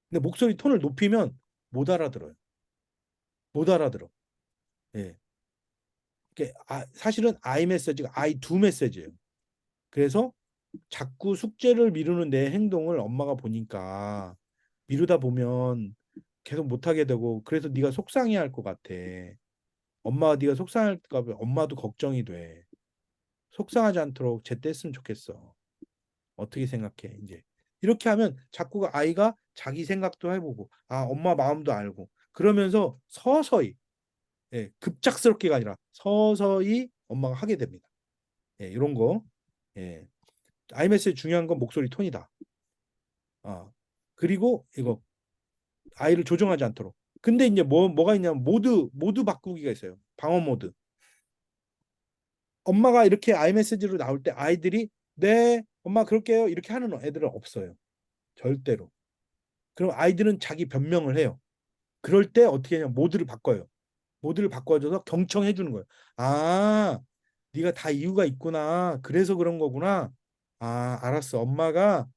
근데 목소리 톤을 높이면 못 알아들어요. 못 알아들어. 예. 사실은 I 메시지가 I do 메시지예요. 그래서 자꾸 숙제를 미루는 내 행동을 엄마가 보니까 미루다 보면 계속 못하게 되고 그래서 네가 속상해할 것 같아. 엄마가 네가 속상할까 봐 엄마도 걱정이 돼. 속상하지 않도록 제때 했으면 좋겠어. 어떻게 생각해? 이제 이렇게 하면 자꾸 아이가 자기 생각도 해보고 엄마 마음도 알고 그러면서 서서히 급작스럽게가 아니라 서서히 엄마가 하게 됩니다. 이런 거. 예. 아이메시지 중요한 건 목소리 톤이다. 그리고 이거 아이를 조종하지 않도록. 근데 이제 뭐가 있냐면 모드 바꾸기가 있어요. 방어 모드. 엄마가 이렇게 아이메시지로 나올 때 아이들이 네, 엄마 그럴게요. 이렇게 하는 애들은 없어요. 절대로. 그럼 아이들은 자기 변명을 해요. 그럴 때 어떻게 하냐면 모드를 바꿔요. 모드를 바꿔줘서 경청해 주는 거예요. 네가 다 이유가 있구나. 그래서 그런 거구나. 아, 알았어. 엄마가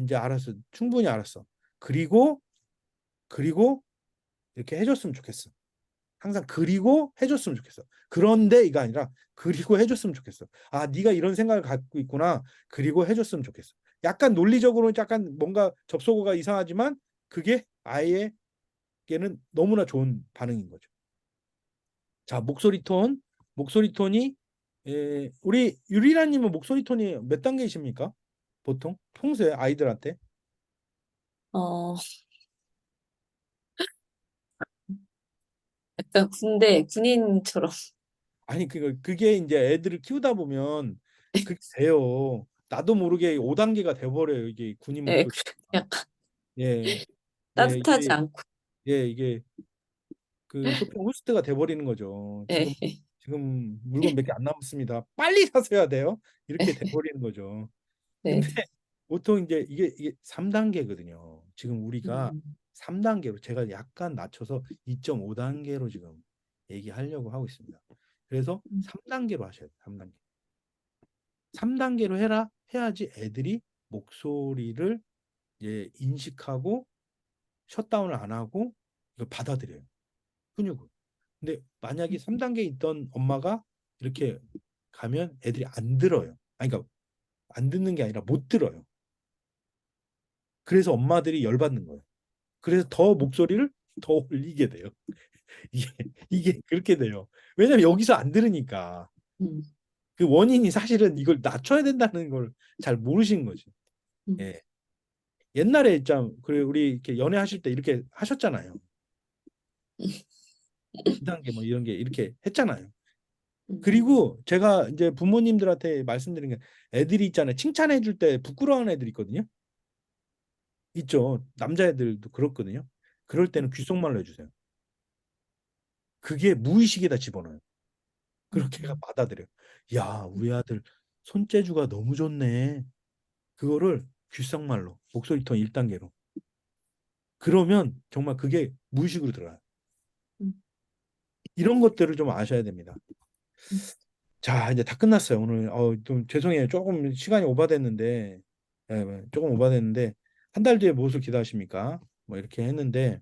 이제 알았어. 충분히 알았어. 그리고 그리고 이렇게 해줬으면 좋겠어. 항상 그리고 해줬으면 좋겠어. 그런데 이가 아니라 그리고 해줬으면 좋겠어. 아, 네가 이런 생각을 갖고 있구나. 그리고 해줬으면 좋겠어. 약간 논리적으로 약간 뭔가 접속어가 이상하지만 그게 아이에게는 너무나 좋은 반응인 거죠. 자, 목소리 톤이 우리 유리라님은 목소리 톤이 몇 단계이십니까? 보통 평소에 아이들한테? 어, 약간 군인처럼. 아니 그게 이제 애들을 키우다 보면 그게 돼요. 나도 모르게 5단계가 돼버려요. 이게 군인 예, 목소리. 약간 예, 예, 따뜻하지 않고. 이게 그 쇼핑 호스트가 돼버리는 거죠. 예, 지금 물건 몇 개 안 남았습니다. 빨리 사셔야 돼요. 이렇게 돼버리는 거죠. 네. 근데 보통 이제 이게 3단계거든요. 지금 우리가 음, 3단계로 제가 약간 낮춰서 2.5단계로 지금 얘기하려고 하고 있습니다. 그래서 3단계로 하셔야 돼요. 3단계. 3단계로 해야지 애들이 목소리를 이제 인식하고 셧다운을 안 하고 이걸 받아들여요. 근육을. 근데 만약에 3단계에 있던 엄마가 이렇게 가면 애들이 안 들어요. 아니, 그러니까 안 듣는 게 아니라 못 들어요. 그래서 엄마들이 열받는 거예요. 그래서 더 목소리를 더 올리게 돼요. 이게, 이게 그렇게 돼요. 왜냐면 여기서 안 들으니까. 음, 그 원인이 사실은 이걸 낮춰야 된다는 걸 잘 모르시는 거죠. 음, 예. 옛날에 참 그래 우리 이렇게 연애하실 때 이렇게 하셨잖아요. 2단계 뭐 이런 게 이렇게 했잖아요. 음, 그리고 제가 이제 부모님들한테 말씀드린 게 애들이 있잖아요. 칭찬해 줄 때 부끄러워하는 애들 있거든요. 있죠. 남자애들도 그렇거든요. 그럴 때는 귓속말로 해주세요. 그게 무의식에다 집어넣어요. 그렇게 가 받아들여요. 야, 우리 아들 손재주가 너무 좋네. 그거를 귓속말로 목소리 톤 1단계로. 그러면 정말 그게 무의식으로 들어가요. 음, 이런 것들을 좀 아셔야 됩니다. 음. 자, 이제 다 끝났어요. 오늘 좀 죄송해요. 조금 시간이 오바됐는데 조금 오바됐는데 한 달 뒤에 무엇을 기대하십니까? 뭐 이렇게 했는데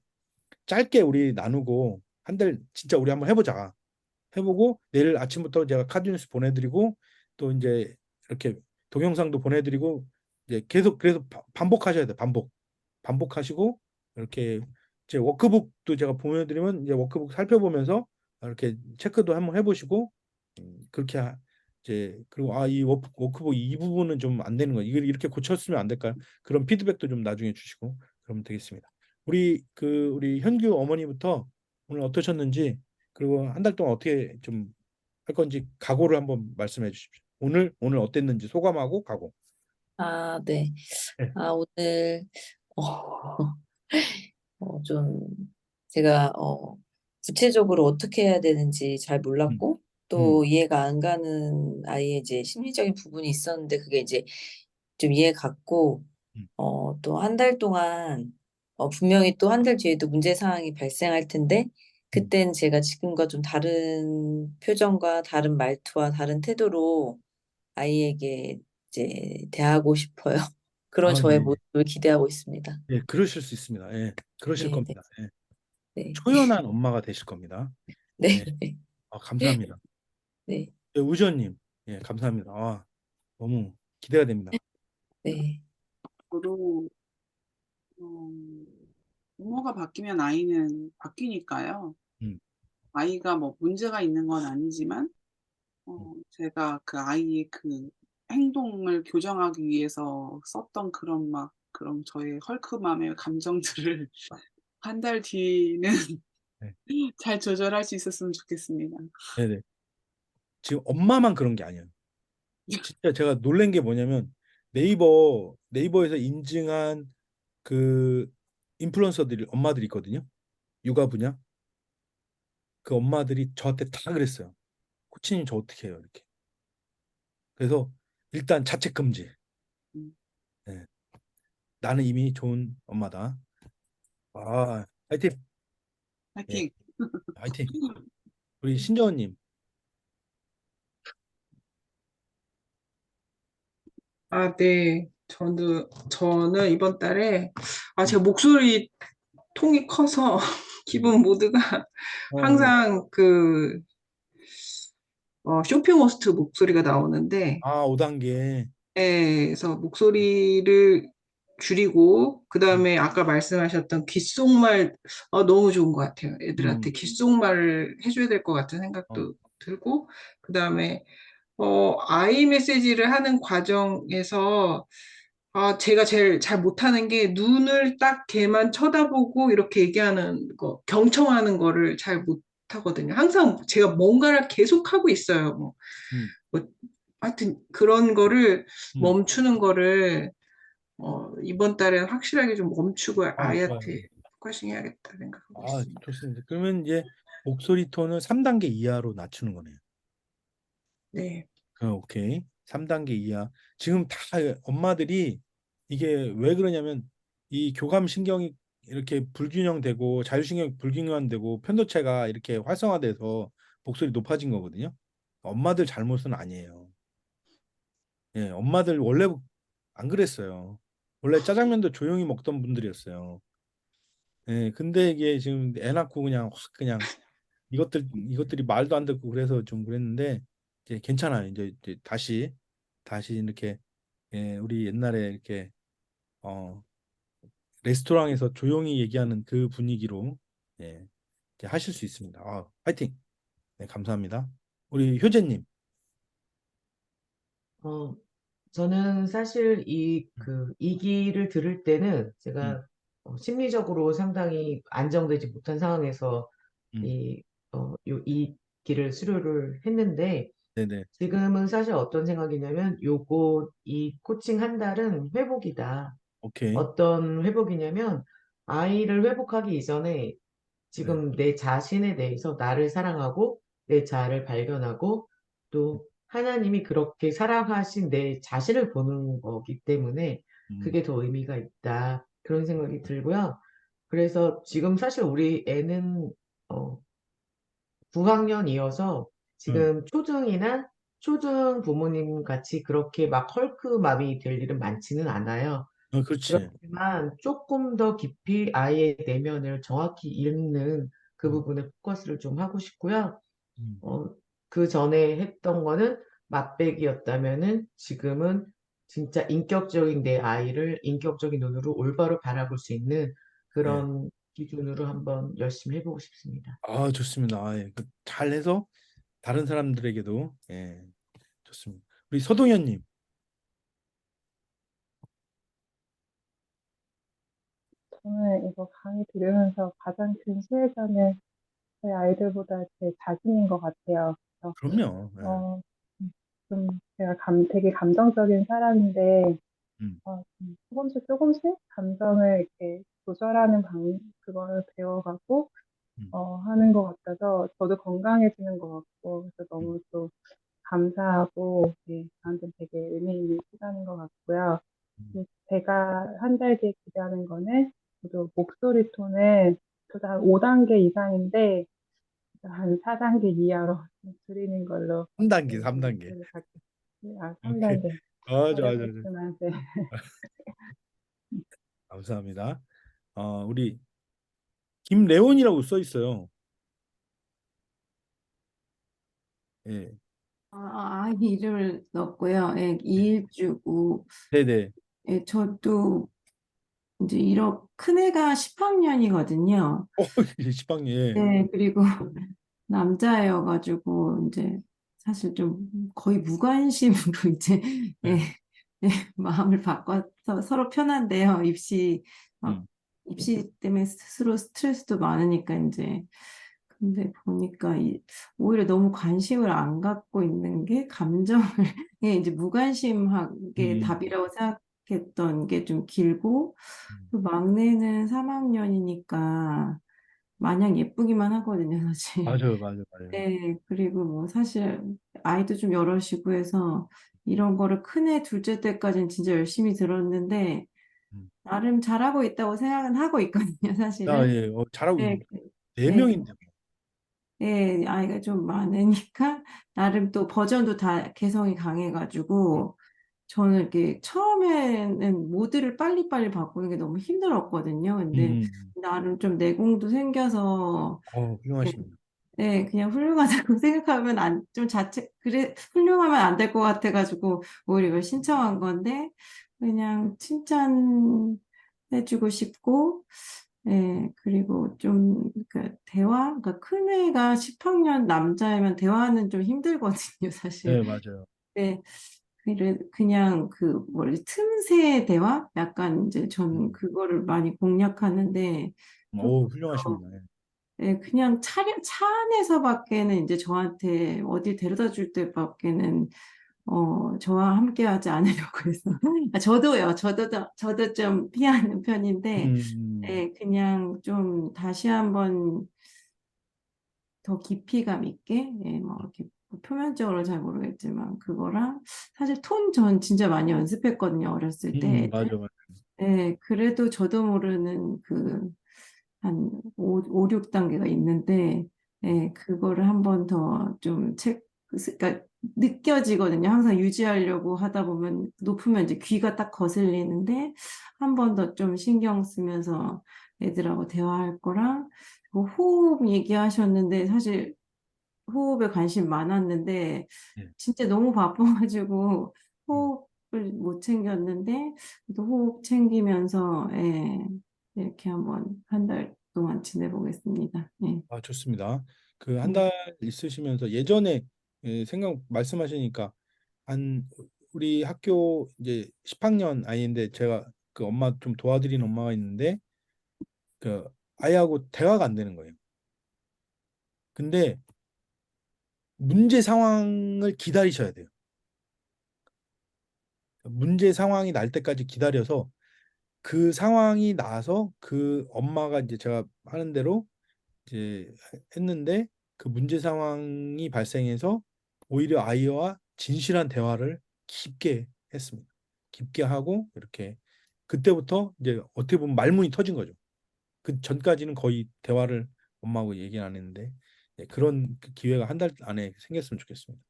짧게 우리 나누고 한 달 진짜 우리 한번 해보자. 해보고 내일 아침부터 제가 카드 뉴스 보내드리고 또 이제 이렇게 동영상도 보내드리고 이제 계속 그래서 반복하셔야 돼요. 반복하시고 이렇게 제 워크북도 제가 보내드리면 이제 워크북 살펴보면서 이렇게 체크도 한번 해보시고 그렇게 이제 그리고 이 워크북 이 부분은 좀 안 되는 거 이걸 이렇게 고쳤으면 안 될까요? 그런 피드백도 좀 나중에 주시고 그러면 되겠습니다. 우리 현규 어머니부터 오늘 어떠셨는지 그리고 한 달 동안 어떻게 좀 할 건지 각오를 한번 말씀해 주십시오. 오늘 어땠는지 소감하고 각오. 아, 네. 네. 아, 오늘, 어, 좀, 제가, 구체적으로 어떻게 해야 되는지 잘 음, 몰랐고, 음, 또 이해가 안 가는 아이의 이제 심리적인 부분이 있었는데, 그게 이제 좀 이해 갔고, 음. 또 한 달 동안, 분명히 또 한 달 뒤에도 문제 사항이 발생할 텐데, 음. 그땐 제가 지금과 좀 다른 표정과 다른 말투와 다른 태도로 아이에게 이제 대하고 싶어요. 그런 저의 예. 모습을 기대하고 있습니다. 예, 그러실 수 있습니다. 예, 그러실 네, 네, 겁니다. 예, 네, 초연한 엄마가 되실 겁니다. 네, 예, 감사합니다. 네, 예, 우전님, 예, 감사합니다. 너무 기대가 됩니다. 네, 앞으로 부모가 바뀌면 아이는 바뀌니까요. 음, 아이가 뭐 문제가 있는 건 아니지만 음. 제가 그 아이의 그 행동을 교정하기 위해서 썼던 그런 저의 헐크맘의 감정들을 한 달 뒤는 네, 잘 조절할 수 있었으면 좋겠습니다. 네, 네. 지금 엄마만 그런 게 아니에요. 진짜 제가 놀란 게 뭐냐면 네이버에서 인증한 그 인플루언서들이 엄마들이 있거든요. 육아 분야. 그 엄마들이 저한테 다 그랬어요. 코치님 저 어떻게 해요? 이렇게. 그래서 일단 자책 금지. 음. 예, 나는 이미 좋은 엄마다. 화이팅. 예, 파이팅. 화이팅. 우리 신정원님. 아, 네. 저는 이번 달에, 음. 제가 목소리 톤이 커서 음. 기분 모드가 어, 항상 쇼핑 호스트 목소리가 나오는데, 5단계. 예, 그래서 목소리를 줄이고, 그 음. 다음에 아까 말씀하셨던 귓속말, 너무 좋은 것 같아요. 애들한테 음. 귓속말을 해줘야 될 것 같은 어, 생각도 들고, 그 다음에, 아이 메시지를 하는 과정에서, 제가 제일 잘 못하는 게 눈을 딱 걔만 쳐다보고 이렇게 얘기하는 거, 경청하는 거를 잘 못하거든요. 항상 제가 뭔가를 계속 하고 있어요. 음. 뭐, 하여튼 그런 거를 음. 멈추는 거를 이번 달에 확실하게 좀 멈추고 좋아요. 아이한테 포커싱 해야겠다 생각하고 있습니다. 좋습니다. 그러면 이제 목소리 톤을 3단계 이하로 낮추는 거네요. 네. 오케이. 3단계 이하. 지금 다 엄마들이 이게 왜 그러냐면 이 교감 신경이 이렇게 불균형되고 자율신경이 불균형되고 편도체가 이렇게 활성화돼서 목소리 높아진 거거든요. 엄마들 잘못은 아니에요. 예, 엄마들 원래 안 그랬어요. 원래 짜장면도 조용히 먹던 분들이었어요. 예, 근데 이게 지금 애 낳고 그냥 확 그냥 이것들이 말도 안 듣고 그래서 좀 그랬는데 이제 괜찮아요. 이제 다시 이렇게 우리 옛날에 이렇게 어 레스토랑에서 조용히 얘기하는 그 분위기로 예, 이제 하실 수 있습니다. 파이팅. 네, 감사합니다. 우리 효재님. 어, 저는 사실 이 기를 들을 때는 음, 제가 심리적으로 상당히 안정되지 못한 상황에서 음, 이 기를 수료를 했는데, 네네. 지금은 사실 어떤 생각이냐면 이 코칭 한 달은 회복이다. 오케이. 어떤 회복이냐면 아이를 회복하기 이전에 네, 지금 내 자신에 대해서 나를 사랑하고 내 자아를 발견하고 또 하나님이 그렇게 사랑하신 내 자신을 보는 거기 때문에 음, 그게 더 의미가 있다. 그런 생각이 들고요. 그래서 지금 사실 우리 애는 어, 9학년이어서 음, 지금 초중이나 초중 부모님 같이 그렇게 막 헐크맘이 될 일은 많지는 않아요. 그렇지. 그렇지만 조금 더 깊이 아이의 내면을 정확히 읽는 그 음, 부분에 포커스를 좀 하고 싶고요. 음, 어, 그 전에 했던 거는 맛배기였다면은 지금은 진짜 인격적인 내 아이를 인격적인 눈으로 올바로 바라볼 수 있는 네. 그런 기준으로 한번 열심히 해보고 싶습니다. 좋습니다. 예. 잘해서 다른 사람들에게도 좋습니다. 우리 서동현님. 저는 이거 강의 들으면서 가장 큰 수혜자는 저희 아이들보다 제 자신인 것 같아요. 그래서 그럼요. 예. 어, 좀 제가 되게 감정적인 사람인데 음, 조금씩 조금씩 감정을 이렇게 조절하는 그거를 배워가고 음, 하는 것 같아서 저도 건강해지는 것 같고 그래서 음, 너무 또 감사하고 네, 저한테 되게 의미 있는 시간인 것 같고요. 음. 제가 한 달 뒤에 기대하는 거는 저도 목소리 톤을 저도 한 5단계 이상인데 한 4단계 이하로 좀 줄이는 걸로 3단계, 네, 3단계. 목표를 갖겠습니다. 오케이. 3단계 좋아, 좋아, 좋아. 어렵겠지만 네. 감사합니다. 우리 김래원이라고 써 있어요. 예. 아이 이름을 넣었고요. 예, 네. 이일주고, 네네. 예, 저도 이제 큰 애가 10학년이거든요. 시방님. 예. 네, 그리고 남자여가지고 이제 사실 좀 거의 무관심으로 이제 예, 예. 예, 마음을 바꿔서 서로 편한데요. 막 음, 입시 때문에 스스로 스트레스도 많으니까 이제 근데 보니까 오히려 너무 관심을 안 갖고 있는 게 감정을 예, 이제 무관심하게 음, 답이라고 생각했던 게 좀 길고 음. 또 막내는 3학년이니까 마냥 예쁘기만 하거든요, 사실. 맞아요, 맞아요, 맞아요. 네, 그리고 뭐 사실 아이도 좀 여럿이고 해서 이런 거를 큰애 둘째 때까지는 진짜 열심히 들었는데 음. 나름 잘하고 있다고 생각은 하고 있거든요, 사실은. 예. 잘하고 네, 네 네, 명인데. 네, 아이가 좀 많으니까 나름 또 버전도 다 개성이 강해가지고 저는 이렇게 처음에는 모드를 빨리빨리 바꾸는 게 너무 힘들었거든요. 근데 나름 좀 내공도 생겨서 네, 훌륭하십니다. 네, 그냥 훌륭하다고 생각하면 좀 그래, 훌륭하면 안 될 것 같아가지고 오히려 이걸 신청한 건데, 그냥 칭찬해주고 싶고, 예, 그리고 좀, 그, 그러니까 큰애가 10학년 남자이면 대화는 좀 힘들거든요, 사실. 네, 맞아요. 네, 그냥 뭐지, 틈새 대화? 약간 이제 저는 그거를 많이 공략하는데, 훌륭하십니다. 예. 예, 그냥 차 안에서밖에는 이제 저한테 어디 데려다 줄 때밖에는 저와 함께 하지 않으려고 해서. 아, 저도 좀 피하는 편인데, 음, 예, 그냥 좀 다시 한번 더 깊이감 있게, 예, 뭐, 이렇게 표면적으로 잘 모르겠지만, 그거랑, 사실 톤 전 진짜 많이 연습했거든요, 어렸을 때. 맞아, 맞아. 예, 그래도 저도 모르는 한 5, 6단계가 있는데, 예, 그거를 한 번 더 좀 그러니까 느껴지거든요. 항상 유지하려고 하다 보면 높으면 이제 귀가 딱 거슬리는데, 한 번 더 좀 신경 쓰면서 애들하고 대화할 거랑, 뭐 호흡 얘기하셨는데, 사실 호흡에 관심 많았는데, 예. 진짜 너무 바빠가지고 호흡을 못 챙겼는데, 또 호흡 챙기면서, 예, 이렇게 한번 한 달 동안 지내보겠습니다. 예. 좋습니다. 그 한 네. 달 있으시면서 예전에 생각 말씀하시니까 우리 학교 이제 10학년 아이인데 제가 그 엄마 좀 도와드리는 엄마가 있는데 그 아이하고 대화가 안 되는 거예요. 근데 문제 상황을 기다리셔야 돼요. 문제 상황이 날 때까지 기다려서 그 상황이 나서 그 엄마가 이제 제가 하는 대로 이제 했는데 그 문제 상황이 발생해서 오히려 아이와 진실한 대화를 깊게 했습니다. 깊게 하고 이렇게 그때부터 이제 어떻게 보면 말문이 터진 거죠. 그 전까지는 거의 대화를 엄마하고 얘기 안 했는데 그런 그 기회가 한 달 안에 생겼으면 좋겠습니다.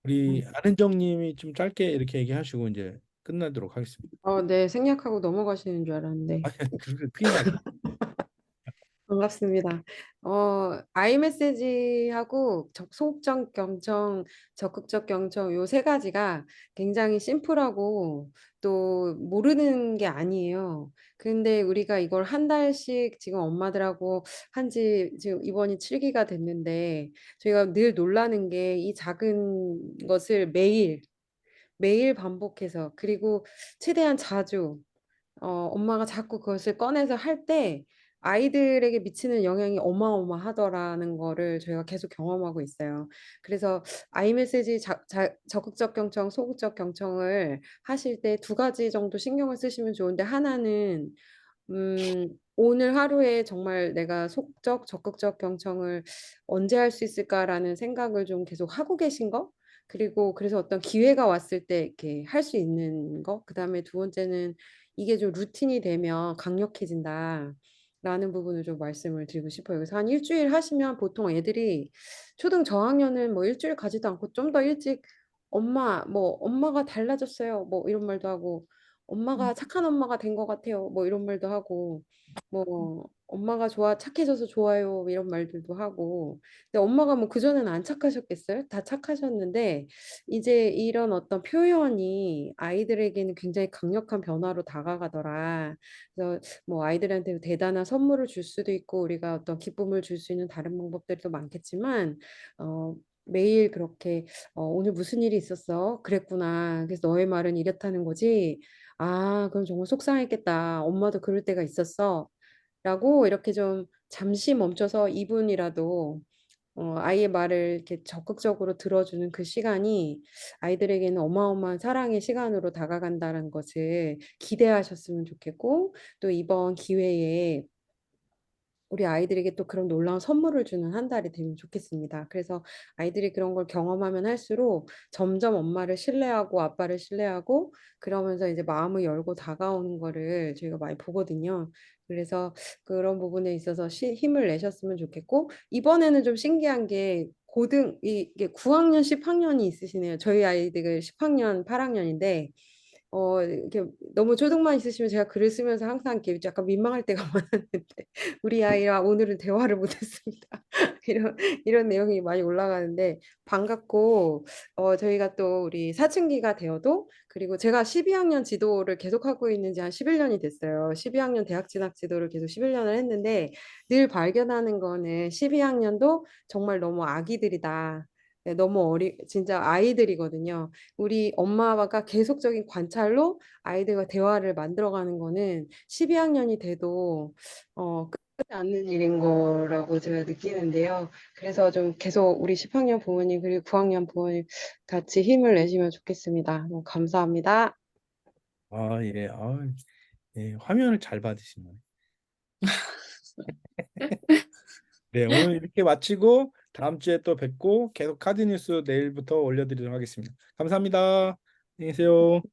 우리 안은정님이 좀 짧게 이렇게 얘기하시고 이제 끝나도록 하겠습니다. 네, 생략하고 넘어가시는 줄 알았는데. 그렇게 큰일 나죠. 반갑습니다. 아이메시지하고 소극적 경청, 적극적 경청 요 세 가지가 굉장히 심플하고 또 모르는 게 아니에요. 근데 우리가 이걸 한 달씩 지금 엄마들하고 한지 지금 이번이 7기가 됐는데 저희가 늘 놀라는 게 이 작은 것을 매일 반복해서 그리고 최대한 자주 엄마가 자꾸 그것을 꺼내서 할 때 아이들에게 미치는 영향이 어마어마하더라는 거를 저희가 계속 경험하고 있어요. 그래서 아이메시지 적극적 경청, 소극적 경청을 하실 때 두 가지 정도 신경을 쓰시면 좋은데 하나는 오늘 하루에 정말 내가 소극적, 적극적 경청을 언제 할 수 있을까라는 생각을 좀 계속 하고 계신 거? 그리고 그래서 어떤 기회가 왔을 때 이렇게 할 수 있는 거? 그다음에 두 번째는 이게 좀 루틴이 되면 강력해진다. 라는 부분을 좀 말씀을 드리고 싶어요. 그래서 한 일주일 하시면 보통 애들이 초등 저학년은 뭐 일주일 가지도 않고 좀 더 일찍 엄마가 달라졌어요. 뭐 이런 말도 하고 엄마가 착한 엄마가 된 것 같아요. 뭐 이런 말도 하고 엄마가 착해져서 좋아요. 이런 말들도 하고. 근데 엄마가 뭐 그전에는 안 착하셨겠어요? 다 착하셨는데 이제 이런 어떤 표현이 아이들에게는 굉장히 강력한 변화로 다가가더라. 그래서 뭐 아이들한테 대단한 선물을 줄 수도 있고 우리가 어떤 기쁨을 줄 수 있는 다른 방법들도 많겠지만 매일 그렇게 오늘 무슨 일이 있었어? 그랬구나. 그래서 너의 말은 이렇다는 거지. 아, 그럼 정말 속상했겠다. 엄마도 그럴 때가 있었어. 라고 이렇게 좀 잠시 멈춰서 2분이라도 아이의 말을 이렇게 적극적으로 들어주는 그 시간이 아이들에게는 어마어마한 사랑의 시간으로 다가간다는 것을 기대하셨으면 좋겠고, 또 이번 기회에 우리 아이들에게 또 그런 놀라운 선물을 주는 한 달이 되면 좋겠습니다. 그래서 아이들이 그런 걸 경험하면 할수록 점점 엄마를 신뢰하고 아빠를 신뢰하고 그러면서 이제 마음을 열고 다가오는 거를 저희가 많이 보거든요. 그래서 그런 부분에 있어서 힘을 내셨으면 좋겠고 이번에는 좀 신기한 게 이게 9학년, 10학년이 있으시네요. 저희 아이들 10학년, 8학년인데 이렇게 너무 초등만 있으시면 제가 글을 쓰면서 항상 이렇게 약간 민망할 때가 많았는데 우리 아이와 오늘은 대화를 못했습니다. 이런 내용이 많이 올라가는데 반갑고 저희가 또 우리 사춘기가 되어도 그리고 제가 12학년 지도를 계속하고 있는 지 한 11년이 됐어요. 12학년 대학 진학 지도를 계속 11년을 했는데 늘 발견하는 거는 12학년도 정말 너무 아기들이다. 네, 너무 진짜 아이들이거든요. 우리 엄마가 계속적인 관찰로 아이들과 대화를 만들어가는 거는 12학년이 돼도 끝나지 않는 일인 거라고 제가 느끼는데요. 그래서 좀 계속 우리 10학년 부모님 그리고 9학년 부모님 같이 힘을 내시면 좋겠습니다. 너무 감사합니다. 아, 예. 예. 화면을 잘 받으시네. 네, 오늘 이렇게 마치고 다음 주에 또 뵙고 계속 카드 뉴스 내일부터 올려드리도록 하겠습니다. 감사합니다. 안녕히 계세요.